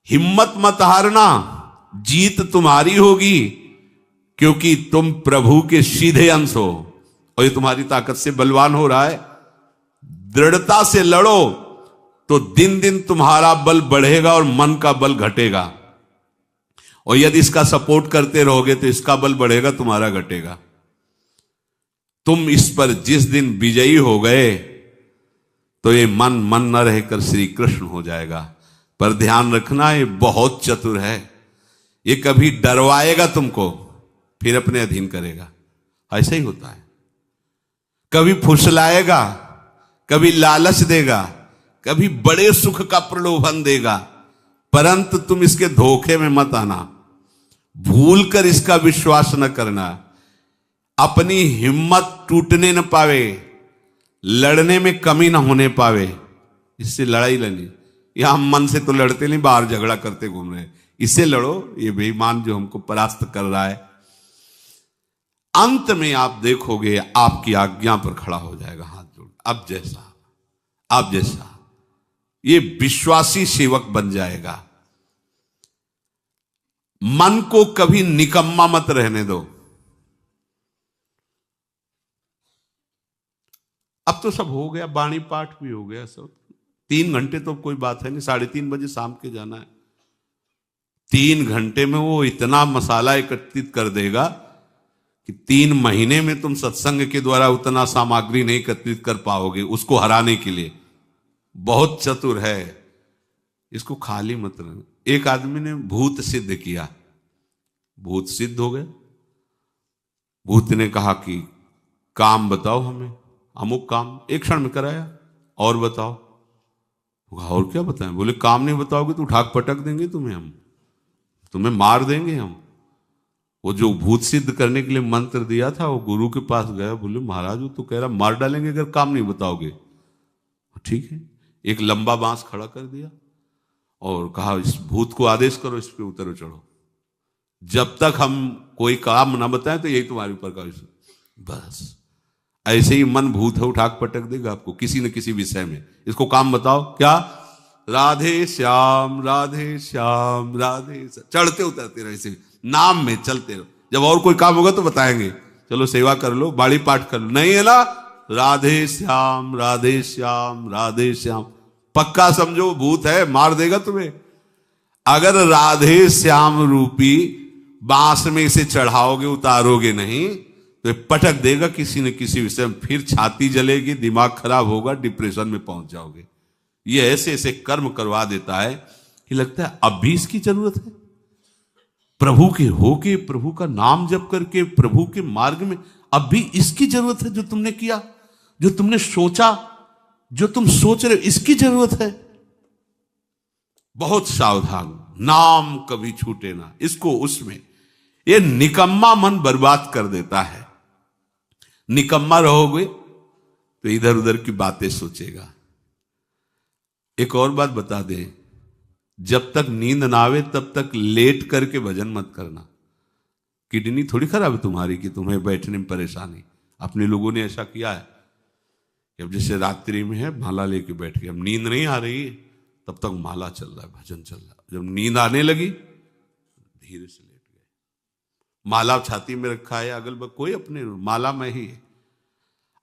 हिम्मत मत हारना, जीत तुम्हारी होगी, क्योंकि तुम प्रभु के सीधे अंश हो और ये तुम्हारी ताकत से बलवान हो रहा है। दृढ़ता से लड़ो तो दिन दिन तुम्हारा बल बढ़ेगा और मन का बल घटेगा। और यदि इसका सपोर्ट करते रहोगे तो इसका बल बढ़ेगा, तुम्हारा घटेगा। तुम इस पर जिस दिन विजयी हो गए तो ये मन मन न रहकर श्री कृष्ण हो जाएगा। पर ध्यान रखना, ये बहुत चतुर है। ये कभी डरवाएगा तुमको, फिर अपने अधीन करेगा। ऐसा ही होता है। कभी फुसलाएगा, कभी लालच देगा, कभी बड़े सुख का प्रलोभन देगा, परंतु तुम इसके धोखे में मत आना। भूल कर इसका विश्वास न करना। अपनी हिम्मत टूटने न पावे, लड़ने में कमी न होने पावे, इससे लड़ाई लड़नी। यहां हम मन से तो लड़ते नहीं, बाहर झगड़ा करते घूम रहे। इससे लड़ो, ये बेईमान जो हमको परास्त कर रहा है। अंत में आप देखोगे आपकी आज्ञा पर खड़ा हो जाएगा हाथ जोड़। अब जैसा ये विश्वासी सेवक बन जाएगा। मन को कभी निकम्मा मत रहने दो। अब तो सब हो गया, वाणी पाठ भी हो गया सब। 3 घंटे तो कोई बात है नहीं, 3:30 बजे शाम के जाना है। 3 घंटे में वो इतना मसाला एकत्रित कर देगा कि 3 महीने में तुम सत्संग के द्वारा उतना सामग्री नहीं एकत्रित कर पाओगे उसको हराने के लिए। बहुत चतुर है, इसको खाली मत रहना। एक आदमी ने भूत सिद्ध किया, भूत सिद्ध हो गए। भूत ने कहा कि काम बताओ हमें, अमुक काम। एक क्षण में कराया। और बताओ। और क्या बताएं? बोले काम नहीं बताओगे तो उठा पटक देंगे तुम्हें, हम तुम्हें मार देंगे हम। वो जो भूत सिद्ध करने के लिए मंत्र दिया था, वो गुरु के पास गया। बोले महाराज वो तो कह रहा मार डालेंगे अगर काम नहीं बताओगे। ठीक है, एक लंबा बांस खड़ा कर दिया और कहा इस भूत को आदेश करो, इस पे उतरो चढ़ो। जब तक हम कोई काम ना बताएं तो यही तुम्हारे ऊपर का विषय। बस ऐसे ही मन भूत है, उठा पटक देगा आपको किसी न किसी विषय में। इसको काम बताओ, क्या? राधे श्याम राधे श्याम राधे श्याम। चढ़ते उतरते रहो, ऐसे नाम में चलते रहो। जब और कोई काम होगा तो बताएंगे, चलो सेवा कर लो, बाड़ी पाठ कर लो। नहीं है ना, राधे श्याम राधे श्याम राधे श्याम। पक्का समझो भूत है, मार देगा तुम्हें। अगर राधे श्याम रूपी बांस में इसे चढ़ाओगे, उतारोगे नहीं तो पटक देगा किसी न किसी विषय में। फिर छाती जलेगी, दिमाग खराब होगा, डिप्रेशन में पहुंच जाओगे। ये ऐसे ऐसे कर्म करवा देता है कि लगता है अब भी इसकी जरूरत है। प्रभु के होके, प्रभु का नाम जप करके, प्रभु के मार्ग में अब भी इसकी जरूरत है। जो तुमने किया, जो तुमने सोचा, जो तुम सोच रहे हो, इसकी जरूरत है। बहुत सावधान, नाम कभी छूटे ना इसको। उसमें ये निकम्मा मन बर्बाद कर देता है। निकम्मा रहोगे तो इधर उधर की बातें सोचेगा, एक और बात बता दें, जब तक नींद ना आवे तब तक लेट करके भजन मत करना। किडनी थोड़ी खराब है तुम्हारी कि तुम्हें बैठने में परेशानी। अपने लोगों ने ऐसा किया है कि अब जैसे रात्रि में है माला लेके बैठ गए, अब नींद नहीं आ रही है तब तक माला चल रहा है, भजन चल रहा है। जब नींद आने लगी धीरे से लेट गए, माला छाती में रखा है, अगल बगल कोई अपने माला में ही है।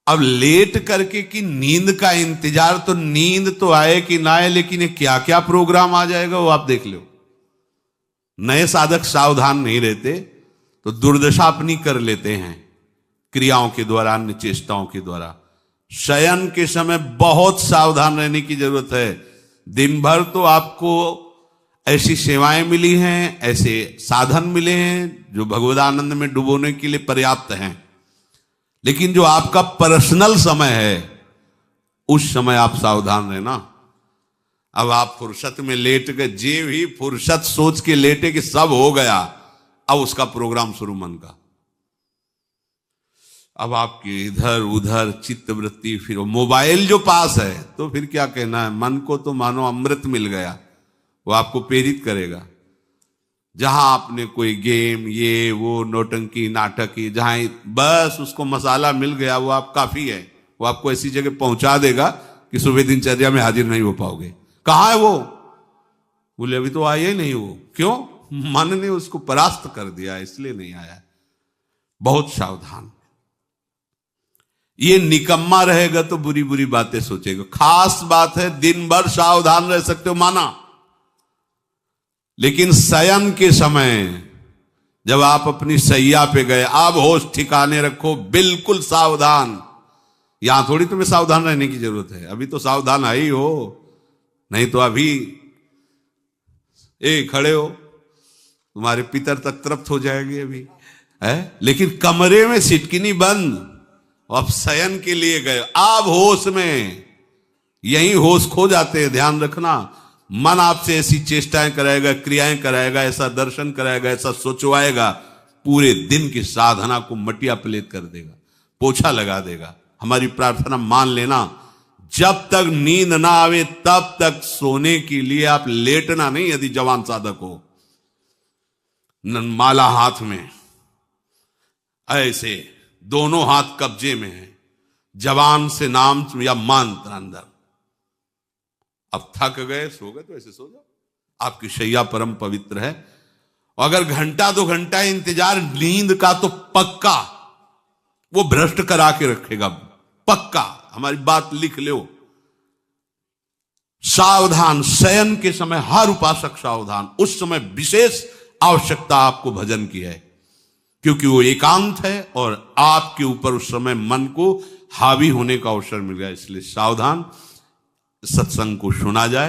अब लेट करके कि नींद का इंतजार, तो नींद तो आए कि ना आए, लेकिन ये क्या क्या प्रोग्राम आ जाएगा वो आप देख लो। नए साधक सावधान नहीं रहते तो दुर्दशा अपनी कर लेते हैं क्रियाओं के द्वारा, अन्य चेष्टाओं के द्वारा। शयन के समय बहुत सावधान रहने की जरूरत है। दिन भर तो आपको ऐसी सेवाएं मिली हैं, ऐसे साधन मिले हैं जो भगवदानंद में डुबोने के लिए पर्याप्त हैं, लेकिन जो आपका पर्सनल समय है उस समय आप सावधान रहना। अब आप फुर्सत में लेट गए, जे भी फुर्सत सोच के लेटे कि सब हो गया, अब उसका प्रोग्राम शुरू मन का। अब आपकी इधर उधर चित्तवृत्ति, फिर मोबाइल जो पास है तो फिर क्या कहना है, मन को तो मानो अमृत मिल गया, वो आपको प्रेरित करेगा। जहां आपने कोई गेम ये वो नौटंकी नाटक की, जहां बस उसको मसाला मिल गया वो आप काफी है, वो आपको ऐसी जगह पहुंचा देगा कि सुबह दिनचर्या में हाजिर नहीं हो पाओगे। कहां है वो? बोले अभी तो आया ही नहीं वो। क्यों? मन ने उसको परास्त कर दिया, इसलिए नहीं आया। बहुत सावधान। ये निकम्मा रहेगा तो बुरी बुरी बातें सोचेगा। खास बात है दिन भर सावधान रह सकते हो माना, लेकिन शयन के समय जब आप अपनी सैया पे गए, अब होश ठिकाने रखो, बिल्कुल सावधान। यहां थोड़ी तुम्हें सावधान रहने की जरूरत है, अभी तो सावधान आई हो, नहीं तो अभी खड़े हो, तुम्हारे पितर तक तृप्त हो जाएंगे अभी है। लेकिन कमरे में सिटकिनी बंद, अब शयन के लिए गए, अब होश में, यही होश खो जाते हैं। ध्यान रखना, मन आपसे ऐसी चेष्टाएं कराएगा, क्रियाएं कराएगा, ऐसा दर्शन कराएगा, ऐसा सोचवाएगा, पूरे दिन की साधना को मटिया पलेट कर देगा, पोछा लगा देगा। हमारी प्रार्थना मान लेना, जब तक नींद ना आवे तब तक सोने के लिए आप लेटना नहीं। यदि जवान साधक हो, माला हाथ में, ऐसे दोनों हाथ कब्जे में है, जवान से नाम या मंत्र अंदर। अब थक गए, सो गए तो ऐसे सो जाओ, आपकी शैया परम पवित्र है। अगर घंटा 2 घंटा इंतजार नींद का तो पक्का वो भ्रष्ट करा के रखेगा, पक्का। हमारी बात लिख लो। सावधान, शयन के समय हर उपासक सावधान। उस समय विशेष आवश्यकता आपको भजन की है, क्योंकि वो एकांत है और आपके ऊपर उस समय मन को हावी होने का अवसर मिल गया। इसलिए सावधान, सत्संग को सुना जाए।